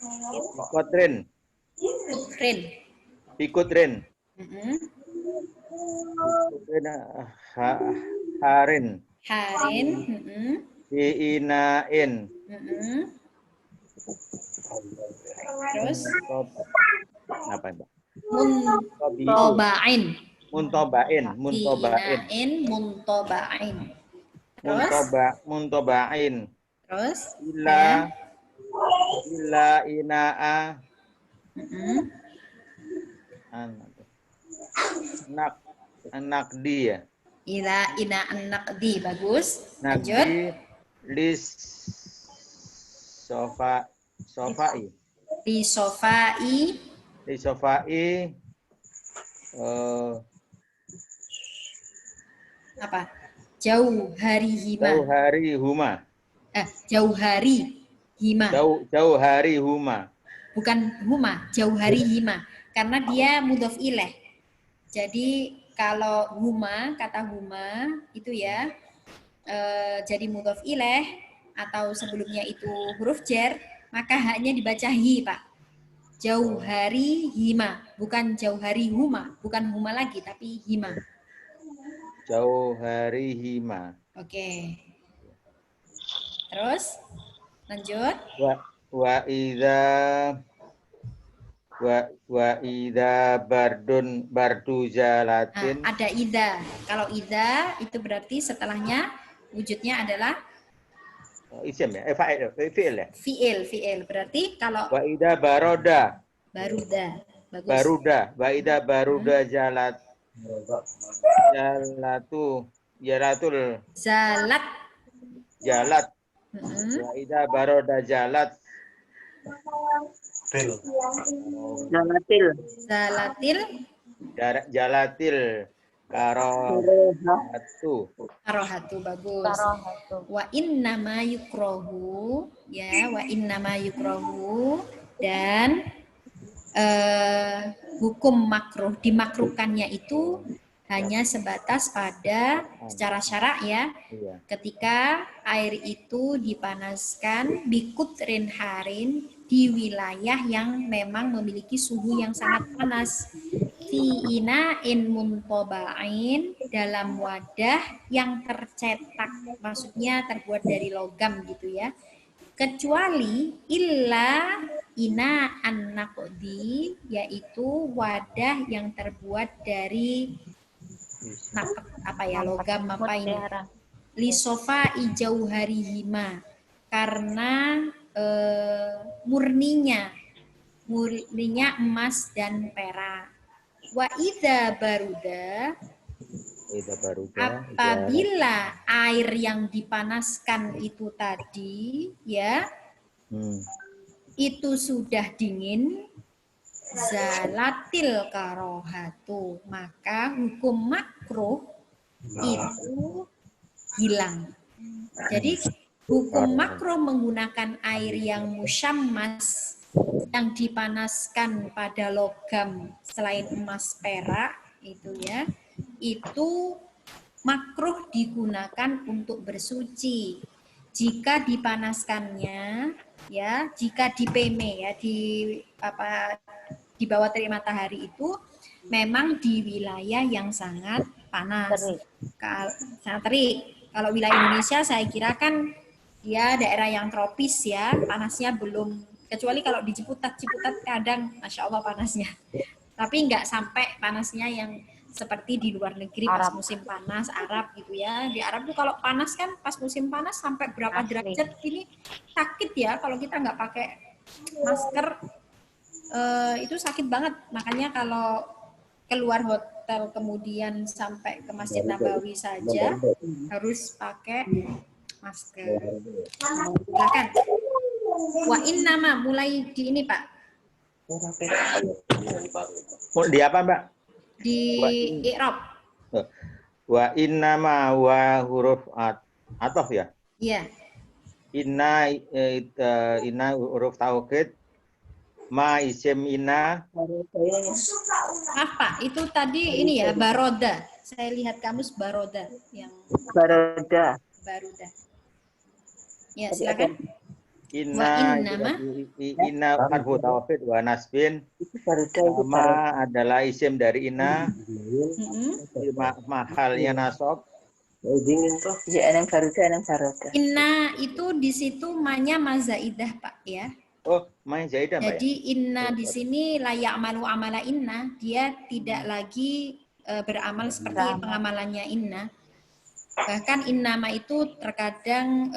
Ikutrin. Rin. Ikutrin. Mm-mm. Ikutrin harin. Harin. Mm-mm. Diinain. Mm-mm. Terus Apa, Mbak? muntobain. Muntobain. Muntobain. Diinain muntobain. Terus Muntobain. terus Ila ina'a Mm-mm. anak dia. Ila ina naqdi bagus. Lanjut. Nakdi lis sofai. Di sofai Di sofai apa? Jauh hari hima. jauh hari huma. Jauh hari hima. Jauh hari huma. Bukan huma, jauh hari hima. Karena dia mudhof ilaih. Jadi kalau huma, kata huma itu ya jadi mudhof ilaih atau sebelumnya itu huruf jar, maka haknya dibaca hi, Pak. Jauh hari hima, bukan jauh hari huma, bukan huma lagi tapi hima. Jauh hari hima. Oke. Terus lanjut. Wa idza bardu jalatin. Ada idza. Kalau idza itu berarti setelahnya wujudnya adalah Isim ya? Fi'il ya? fi'il. Berarti kalau Wa idza baroda. baruda. Bagus. Wa idza baruda jalatul Zalat. jalat. Mm-mm. Wa idza baroda jalat. Jalatil. Jalatil karohatu. Karohatu bagus. Karohatu. Wa innama yukrohu ya wa innama yukrohu dan hukum makruh dimakruhkannya itu hanya sebatas pada secara syarak ya Iya. ketika air itu dipanaskan bikutrin harin di wilayah yang memang memiliki suhu yang sangat panas. Fi ina'in muntoba'in, dalam wadah yang tercetak, maksudnya terbuat dari logam gitu ya. Kecuali illa ina an-naqdi, yaitu wadah yang terbuat dari logam apa ini? Lisofa ijauharihima, karena murninya emas dan perak. Wa idza baruda, apabila air yang dipanaskan itu tadi ya itu sudah dingin, zalatil karohatu, maka hukum makruh itu hilang. Jadi hukum makruh menggunakan air yang musyammas, yang dipanaskan pada logam selain emas perak itu ya, itu makruh digunakan untuk bersuci jika dipanaskannya ya, jika di PM ya, di bawah terik matahari itu memang di wilayah yang sangat panas, sangat terik. Kalau wilayah Indonesia saya kira kan dia daerah yang tropis ya, panasnya belum, kecuali kalau di Ciputat kadang Masya Allah panasnya. Tapi nggak sampai panasnya yang seperti di luar negeri pas musim panas, Arab gitu ya. Di Arab tuh kalau panas kan pas musim panas sampai berapa derajat ini sakit ya kalau kita nggak pakai masker, itu sakit banget. Makanya kalau keluar hotel kemudian sampai ke Masjid Nabawi saja harus pakai masker. Silakan. Wa innama, mulai di ini Pak. Di apa Mbak? Di i'rab. Wa innama wa huruf atof ya? Iya. Inna huruf taukid, ma isim inna. Apa? Itu tadi ini ya, baroda. Saya lihat kamus baroda yang Baroda. baruda. Ya, silakan. Inna harfu taukid wa nasbin. Ma adalah isim dari inna. Mahalnya nasab. Inna itu di situ manya mazaidah Pak ya. Oh, main zaidah Mbak ya? Jadi inna di sini layak malu amala inna, dia tidak lagi beramal seperti pengamalannya inna. Bahkan innama itu terkadang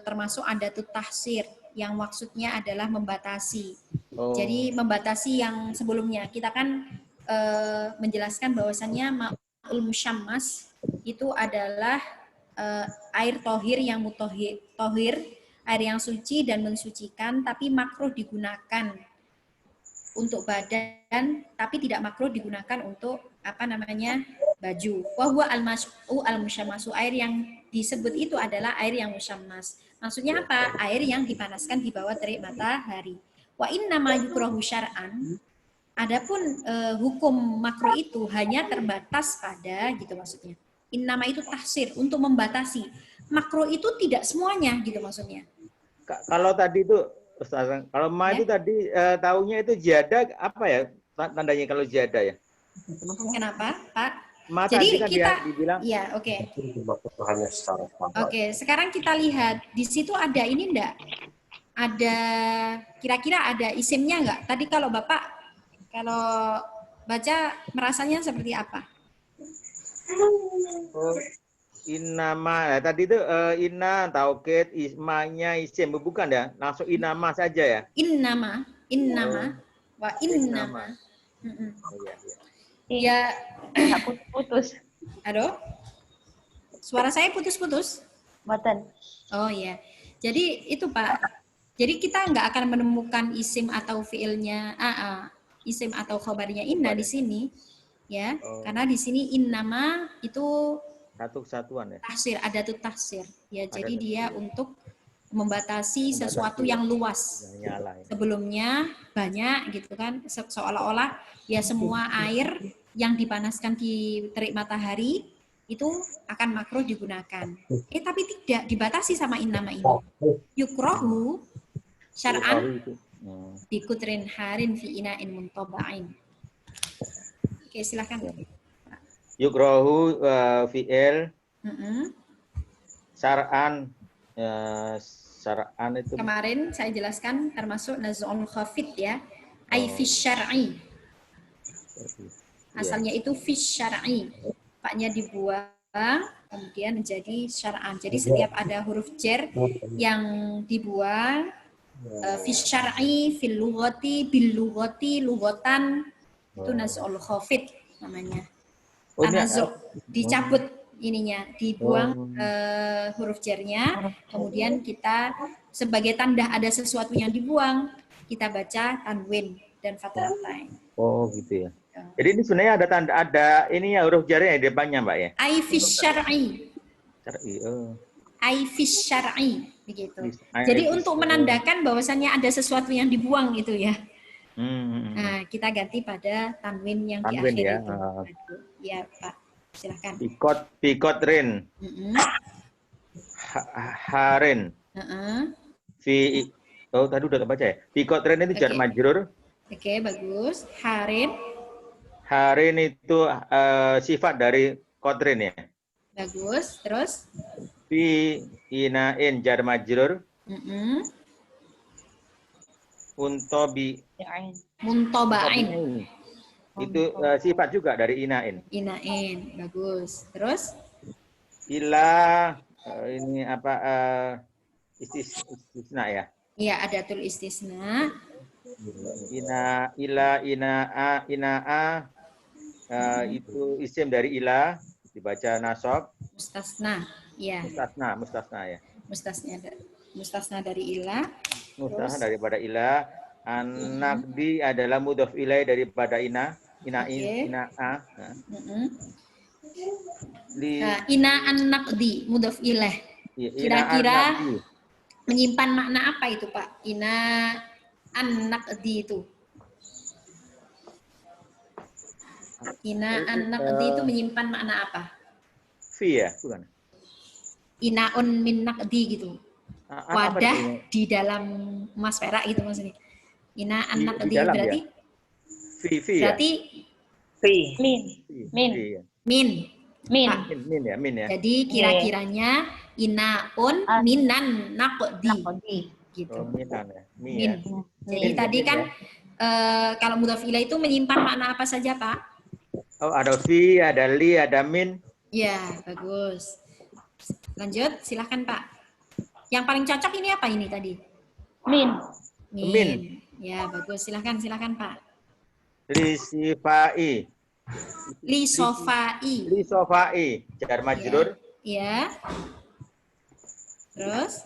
termasuk adatut tahsir, yang maksudnya adalah membatasi. Jadi membatasi yang sebelumnya. Kita kan menjelaskan bahwasannya ma'ul musyammas itu adalah air tohir yang tohir, air yang suci dan mensucikan, tapi makruh digunakan untuk badan, tapi tidak makruh digunakan untuk baju. Wahwa al-musyammasu, air yang disebut itu adalah air yang musyammas. Maksudnya apa? Air yang dipanaskan di bawah terik matahari. Wa innama yukrahu syar'an. Adapun hukum makruh itu hanya terbatas pada gitu maksudnya. Innama itu tahsir, untuk membatasi. Makruh itu tidak semuanya gitu maksudnya. Kalau tadi itu Ustaz, kalau ma itu tadi taunya itu jada apa ya tandanya kalau jada ya? Kenapa, Pak? Ma jadi tadi kan kita dibilang ya oke. Sekarang kita lihat di situ ada ini enggak? Ada kira-kira ada isimnya enggak? Tadi kalau Bapak baca merasanya seperti apa? Innama, tadi itu inna taukid ismanya isim bukan ya? Langsung innama saja ya? Innama, wa innama. Ya, putus. aduh, suara saya putus-putus. Mboten. Oh ya, jadi itu Pak. Jadi kita nggak akan menemukan isim atau fiilnya isim atau khobarnya inna di sini, ya, karena di sini innama itu satu kesatuan ya. Tahsir, adatut tahsir. Ya, jadi dia untuk membatasi sesuatu yang luas. Sebelumnya banyak gitu kan, seolah-olah ya semua air yang dipanaskan di terik matahari itu akan makruh digunakan. Tapi tidak dibatasi sama innama ini. Yukrohu syar'an Bikutrin harin fi ina'in muntaba'in. Oke, silakan. Yukrohu fi'il Mm-mm. sar'an sar'an itu Kemarin saya jelaskan termasuk naz'ul khafid ya. Ai fi syar'i. Asalnya itu fi syar'i. Paknya dibuang kemudian menjadi syar'an. Jadi setiap ada huruf jar yang dibuang fi syar'i, fil lughati, bil lughati, lughatan itu naz'ul khafid namanya. Tanazzuh, dicabut ininya, dibuang huruf jarnya, kemudian kita sebagai tanda ada sesuatu yang dibuang, kita baca tanwin dan fathatain. Oh gitu ya. Jadi ini sebenarnya ada tanda, ada ini ya huruf jarnya di depannya Mbak ya. Ai fi syar'i. Syar'i. Ai fi syar'i begitu. Jadi untuk menandakan bahwasannya ada sesuatu yang dibuang itu ya. Nah, kita ganti pada tanwin yang di Tanwin akhir ya. itu. Ya, Pak. Silakan. Bikotrin. Harin. Fi tadi udah baca ya. Bikotrin itu jar majrur. Oke, bagus. Harin. Harin itu sifat dari kotrin ya. Bagus. Terus? Fi ina'in jar majrur. Muntoba'in. Itu sifat juga dari ina'in. Ina'in. Bagus. Terus? Ila ini apa istisna ya? Iya, ada tul istisna. Ina'a itu isim dari ila dibaca nasab. Mustasna. Iya. Mustasna ya. Mustasna dari ila. Mustasna daripada ila. An-naqdi adalah mudhof ilai daripada ina'a. Nah, ina an-naqdi mudhof ilaih. Kira-kira menyimpan makna apa itu, Pak? Ina an-naqdi itu. Ina an-naqdi itu menyimpan makna apa? Fi ya, bukan? Inaun min naqdi gitu. Wadah di dalam emas perak gitu maksudnya. Ina an-naqdi berarti ya? Fi berarti ya? min. Min ya. Jadi kira-kiranya inaun minan naqdi. Gitu. Minan ya. Min. Jadi tadi kan kalau mudhof ilaih itu menyimpan makna apa saja, Pak? Oh, ada fi, ada li, ada min. Ya, bagus. Lanjut, silahkan Pak. Yang paling cocok ini apa ini tadi? Min. Ya, bagus. Silahkan Pak. Lisifai. Lisofai. Jar majrur. Ya. Terus?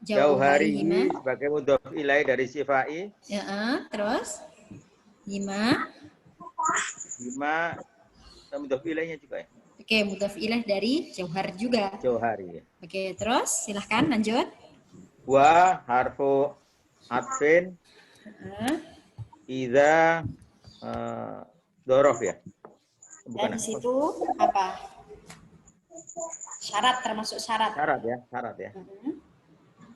Jauh hari ini sebagai mudhof ilaih dari sifai. Ya, terus? Hima mudhof ilaihnya juga ya. Oke, mudhof ilaih dari jauhar juga. Jauhari ya. Oke, terus silahkan lanjut. Wa harfu atfin idza dorof ya. Bukan. Dan di situ apa? Syarat, termasuk syarat. Syarat ya.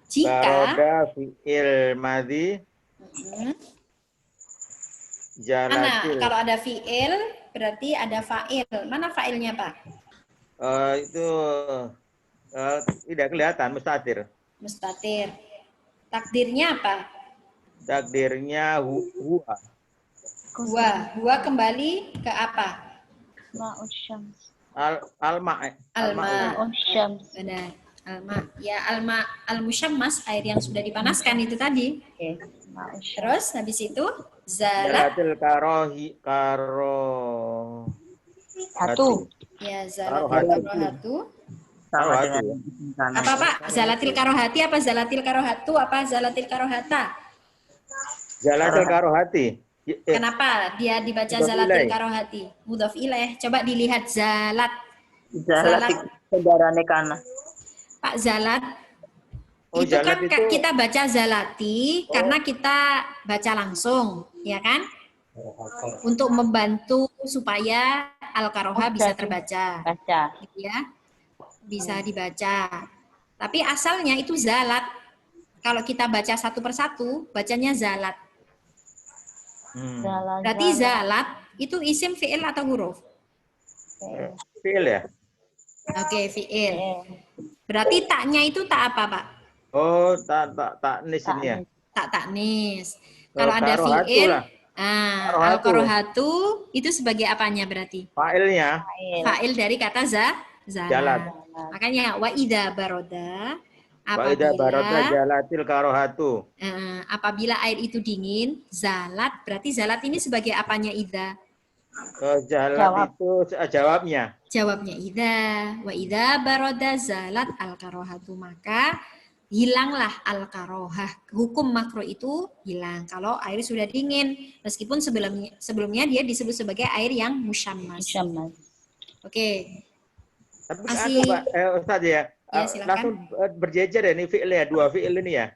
Jika ada fi'il madhi mana kalau ada fi'il berarti ada fa'il. Mana fa'ilnya, Pak? Itu tidak kelihatan, mustatir. Takdirnya apa? Takdirnya huwa. Huwa kembali ke apa? Ma'usyams. Alma. Benar. Alma. Ya, al-musyammas, air yang sudah dipanaskan itu tadi. Terus habis itu zalatil karohatu. Ya, zalatil karohatu. Apa, Pak? Zalatil karohati apa zalatil karohatu apa zalatil karohata? Zalatil karohati. Kenapa dia dibaca zalatil karohati? Mudhof ilaih. Coba dilihat zalat. Saudarane kana. Pak Zalat. Itu kan kita baca zalati karena kita baca langsung, ya kan? Untuk membantu supaya al-karoha bisa terbaca. Gitu ya. Bisa dibaca. Tapi asalnya itu zalat. Kalau kita baca satu persatu, bacanya zalat. Jalan, Berarti zalat itu isim, fi'il atau huruf? Fi'il ya? Oke, fi'il. Berarti taknya itu tak apa, Pak? Oh, tak nis ini ya. Tak taknis. Oh, Kalau ada karohatu fi'il, lah. Karohatu. al-karohatu itu sebagai apanya berarti? Fa'ilnya Fa'il dari kata jalan. zalat. Makanya wa idza baroda Fa'ida barata jalatil karohatu. apabila air itu dingin, zalat berarti zalat ini sebagai apanya idza? Jalat itu jawabnya. Jawabnya idza. Wa idza baroda zalat al-karohatu, maka hilanglah al-karohah. Hukum makruh itu hilang kalau air sudah dingin. Meskipun sebelumnya dia disebut sebagai air yang musyammas. Oke. Tapi Masih- aku Pak, Ustaz ya, Ya, silakan. langsung berjejer ya ini fi'il ya, dua fi'il ini ya.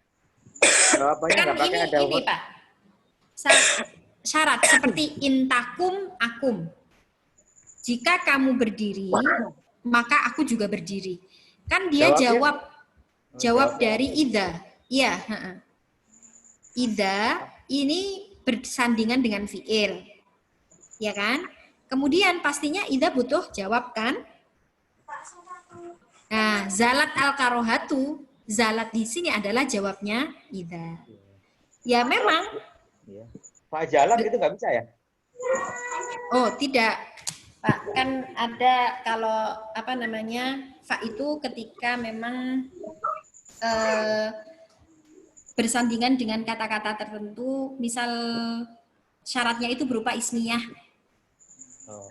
Jawabannya Kan nggak pakai ada ini Pak. Syarat seperti intakum akum. Jika kamu berdiri, maka aku juga berdiri. Kan dia Jawabnya? jawab dari idza. Iya, heeh. Idza ini bersandingan dengan fi'il. Ya kan? Kemudian pastinya idza butuh jawab kan? Nah, zalat al-karohatu, zalat di sini adalah jawabnya idza. Ya memang. Iya. Pak jalan itu nggak bisa ya? Oh, tidak. Pak, kan ada kalau apa namanya? Fa itu ketika memang bersandingan dengan kata-kata tertentu, misal syaratnya itu berupa ismiyah. Oh,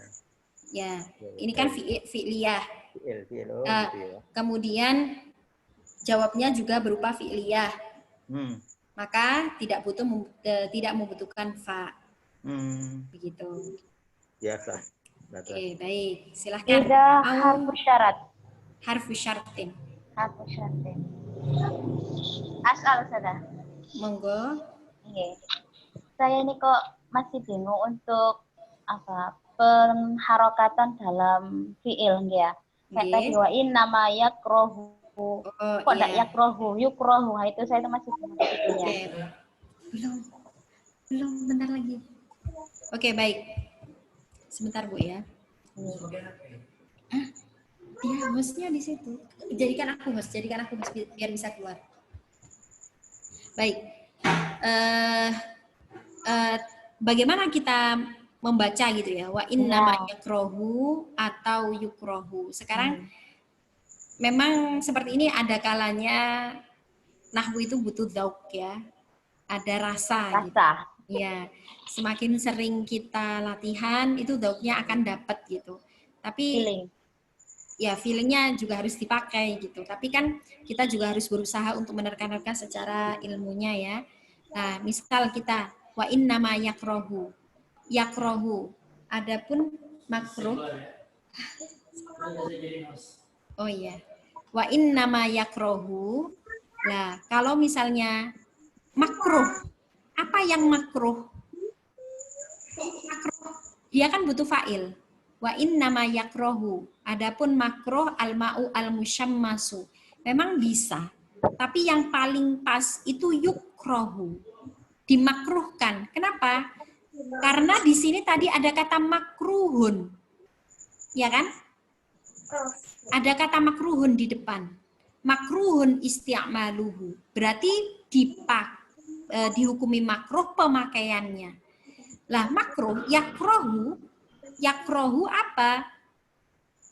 Ya, ini kan fi'liyah. fi'il. Oh, Ah. gitu ya. Kemudian jawabnya juga berupa fi'liyah. Maka tidak membutuhkan fa. Begitu. Biasa. Oke, baik. Silahkan. Tidak Mau harfu syarat. harfu syartin. Harfu syarat. Asal sudah. Monggo. Oke. Saya ini kok masih bingung untuk apa pengharokatan dalam fiil ya. Kayak Nggih. tadi wa in nama yakrohu. Oh, Kok tidak iya. yakrohu, yukrohu. Nah, itu saya itu masih bingung fiilnya. Oke. Belum bentar lagi. Oke, baik. Sebentar, Bu ya. Iya, hostnya di situ. Jadikan aku host biar bisa keluar. Baik. Bagaimana kita membaca gitu ya? Wa inna yakrohu atau yukrohu. Sekarang memang seperti ini ada kalanya nahwu itu butuh dauk ya. Ada rasa. Gitu. Rasa. Ya, semakin sering kita latihan itu dauknya akan dapat gitu. Tapi Feeling. ya feelingnya juga harus dipakai gitu. Tapi kan kita juga harus berusaha untuk menerka-nerka secara ilmunya ya. Nah, misal kita wa innama yakrohu. Yakrohu. Adapun makruh. Oh iya. Wa innama yakrohu. Nah, kalau misalnya makruh. Apa yang makruh? Makruh. Dia kan butuh fa'il. Wa innama yakrohu. Adapun makruh al-ma'u al-musyammasu. Memang bisa. Tapi yang paling pas itu yukrohu. Dimakruhkan. Kenapa? Karena di sini tadi ada kata makruhun. Ya kan? Ada kata makruhun di depan. Makruhun isti'maluhu. Berarti dihukumi makruh pemakaiannya. Lah makruh, yakrohu apa?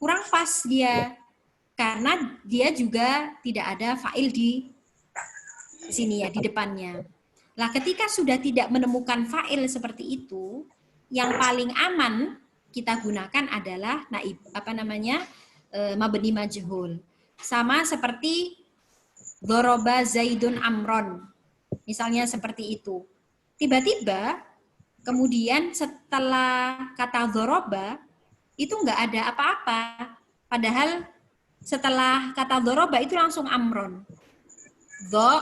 Kurang pas dia. Karena dia juga tidak ada fa'il di sini ya, di depannya. Lah ketika sudah tidak menemukan fa'il seperti itu, yang paling aman kita gunakan adalah naib, mabni majhul. Sama seperti doroba zaidun amron. Misalnya seperti itu. Tiba-tiba kemudian setelah kata doroba itu nggak ada apa-apa. Padahal setelah kata doroba itu langsung amron. Do,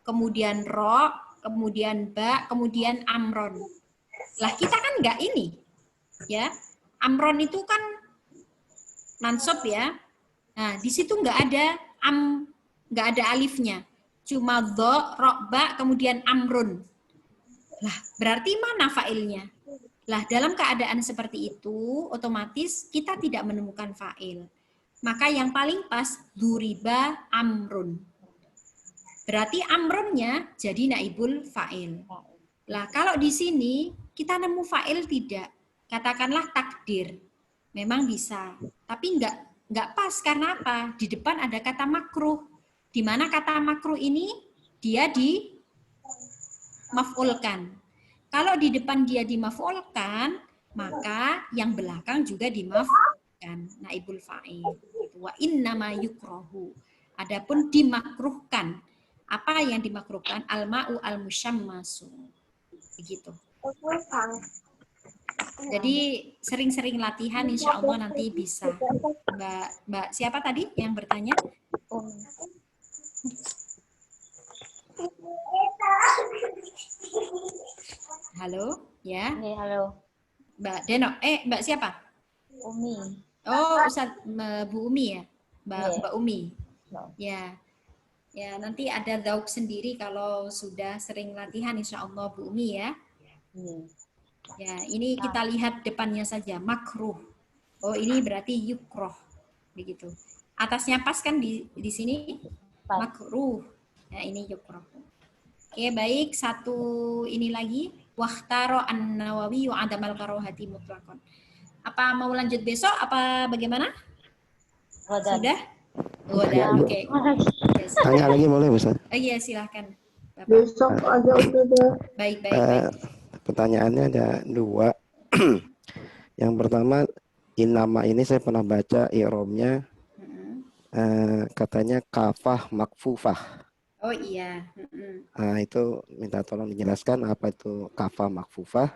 kemudian ro, kemudian ba, kemudian amron. Lah kita kan nggak ini. Ya. Amron itu kan mansub ya. Nah, di situ nggak ada nggak ada alifnya. Cuma dho, ro, ba, kemudian amrun. Lah, berarti mana fa'ilnya? Lah, dalam keadaan seperti itu, otomatis kita tidak menemukan fa'il. Maka yang paling pas, duriba amrun. Berarti amrunnya jadi naibul fa'il. Lah, kalau di sini kita nemu fa'il tidak. Katakanlah takdir. Memang bisa. Tapi nggak pas. Karena apa? Di depan ada kata makruh. Di mana kata makruh ini dia dimaf'ulkan. Kalau di depan dia dimaf'ulkan, maka yang belakang juga dimaf'ulkan. Naibul fa'il. Wa innama yukrahu. Adapun dimakruhkan. Apa yang dimakruhkan? Al-ma'u al-musyammasu. Begitu. Jadi sering-sering latihan, insya Allah nanti bisa. Mbak siapa tadi yang bertanya? Halo, ya. Halo. Mbak Deno, Mbak siapa? Umi. Oh, Bu Umi ya? Mbak Umi. Ya. Ya, nanti ada zauk sendiri kalau sudah sering latihan, insya Allah Bu Umi ya. Ya, ini kita lihat depannya saja, makruh. Oh, ini berarti yukroh, begitu. Atasnya pas kan di sini? Makruh. Ya, ini yukroh. Oke, baik. Satu ini lagi. Wahtaro an-Nawawi wa adamal karohati mutlakon. Apa mau lanjut besok? Apa bagaimana? Sudah? Udah, oke. Tanya lagi boleh, Ustaz? Oh iya, silahkan. Bapak. Besok aja udah. Baik. Pertanyaannya ada dua. Yang pertama, innama ini saya pernah baca i'robnya, katanya kafah makfufah. Oh iya. Nah, itu minta tolong dijelaskan apa itu kafah makfufah.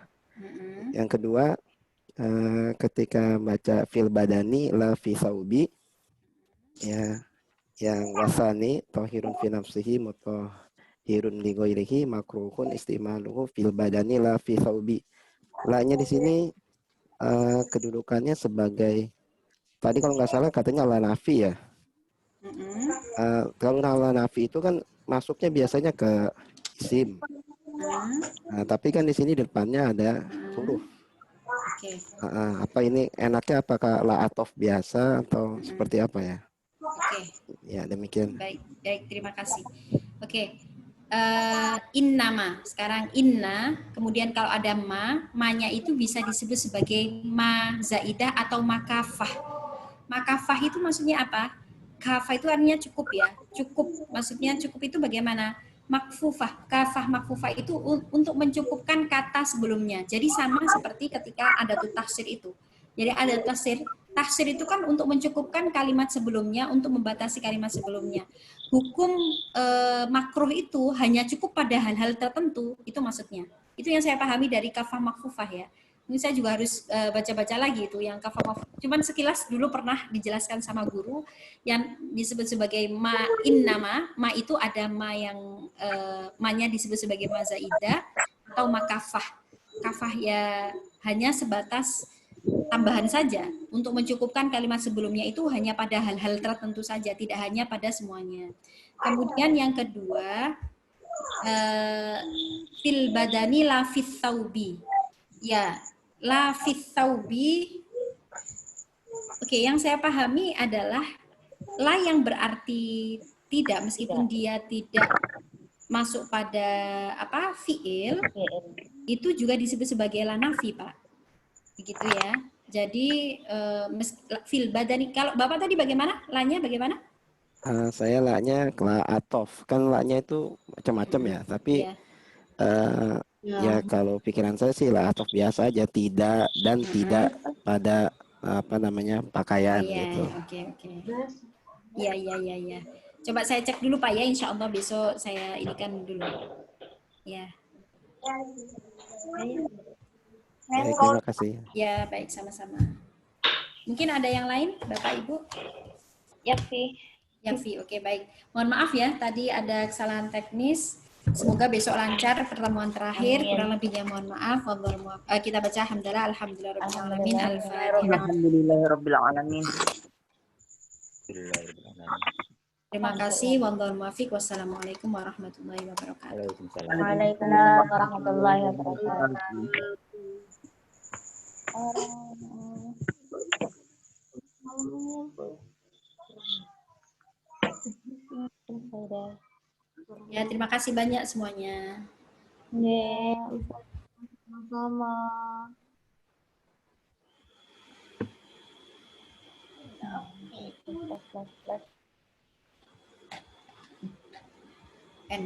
Yang kedua, ketika baca fil badani la fi saubi, ya, yang wasani tohirun fi nafsihi mutahhirun li ghairihi makruhun istimaluhu fil badani la fi saubi. La-nya di sini kedudukannya sebagai, tadi kalau nggak salah katanya la nafi ya. Kalau la nafi itu kan masuknya biasanya ke isim. Nah, tapi kan di sini depannya ada huruf. Apa ini enaknya apakah la atof biasa atau seperti apa ya? Oke. Ya, demikian. Baik, terima kasih. Oke. Innama. Sekarang inna, kemudian kalau ada ma-nya itu bisa disebut sebagai ma zaidah atau makafah. Makafah itu maksudnya apa? Kafah itu artinya cukup ya. Cukup, maksudnya cukup itu bagaimana? Makfufah, kafah makfufah itu untuk mencukupkan kata sebelumnya. Jadi sama seperti ketika ada tahsir itu. Jadi ada tahsir itu kan untuk mencukupkan kalimat sebelumnya, untuk membatasi kalimat sebelumnya. Hukum makruh itu hanya cukup pada hal-hal tertentu, itu maksudnya. Itu yang saya pahami dari kafah makfufah ya. Ini saya juga harus baca-baca lagi itu yang kafah makfufah. Cuman sekilas dulu pernah dijelaskan sama guru yang disebut sebagai ma innama. Ma itu ada ma yang ma-nya disebut sebagai ma zaidah atau makafah. Kafah ya hanya sebatas tambahan saja untuk mencukupkan kalimat sebelumnya, itu hanya pada hal-hal tertentu saja, tidak hanya pada semuanya. Kemudian yang kedua, fil badani la fis saubi. Ya, la fis saubi. Oke, yang saya pahami adalah la yang berarti tidak, meskipun dia tidak masuk pada fiil, itu juga disebut sebagai la nafi, Pak. Begitu ya. Jadi fil badani, kalau Bapak tadi bagaimana? La-nya bagaimana? Saya la-nya la atof. Kan la-nya itu macam-macam ya, tapi ya kalau pikiran saya sih la atof biasa aja, tidak dan tidak pada pakaian gitu. Oke. Iya. Coba saya cek dulu Pak ya, insya Allah besok saya inikan dulu. Ya. Baik, terima kasih. Ya, baik, sama-sama. Mungkin ada yang lain, Bapak Ibu? Yakfi, oke, baik. Mohon maaf ya, tadi ada kesalahan teknis. Semoga besok lancar pertemuan terakhir. Kurang lebihnya mohon maaf. Kita baca alhamdulillah, alhamdulillahirabbil alamin, al-Fatihah. Alhamdulillahirabbil alamin. Terima kasih. Wallahul muwaffiq. Wassalamualaikum warahmatullahi wabarakatuh. Waalaikumsalam. Waalaikumsalam warahmatullahi wabarakatuh. Ya, terima kasih banyak semuanya. Sama. N.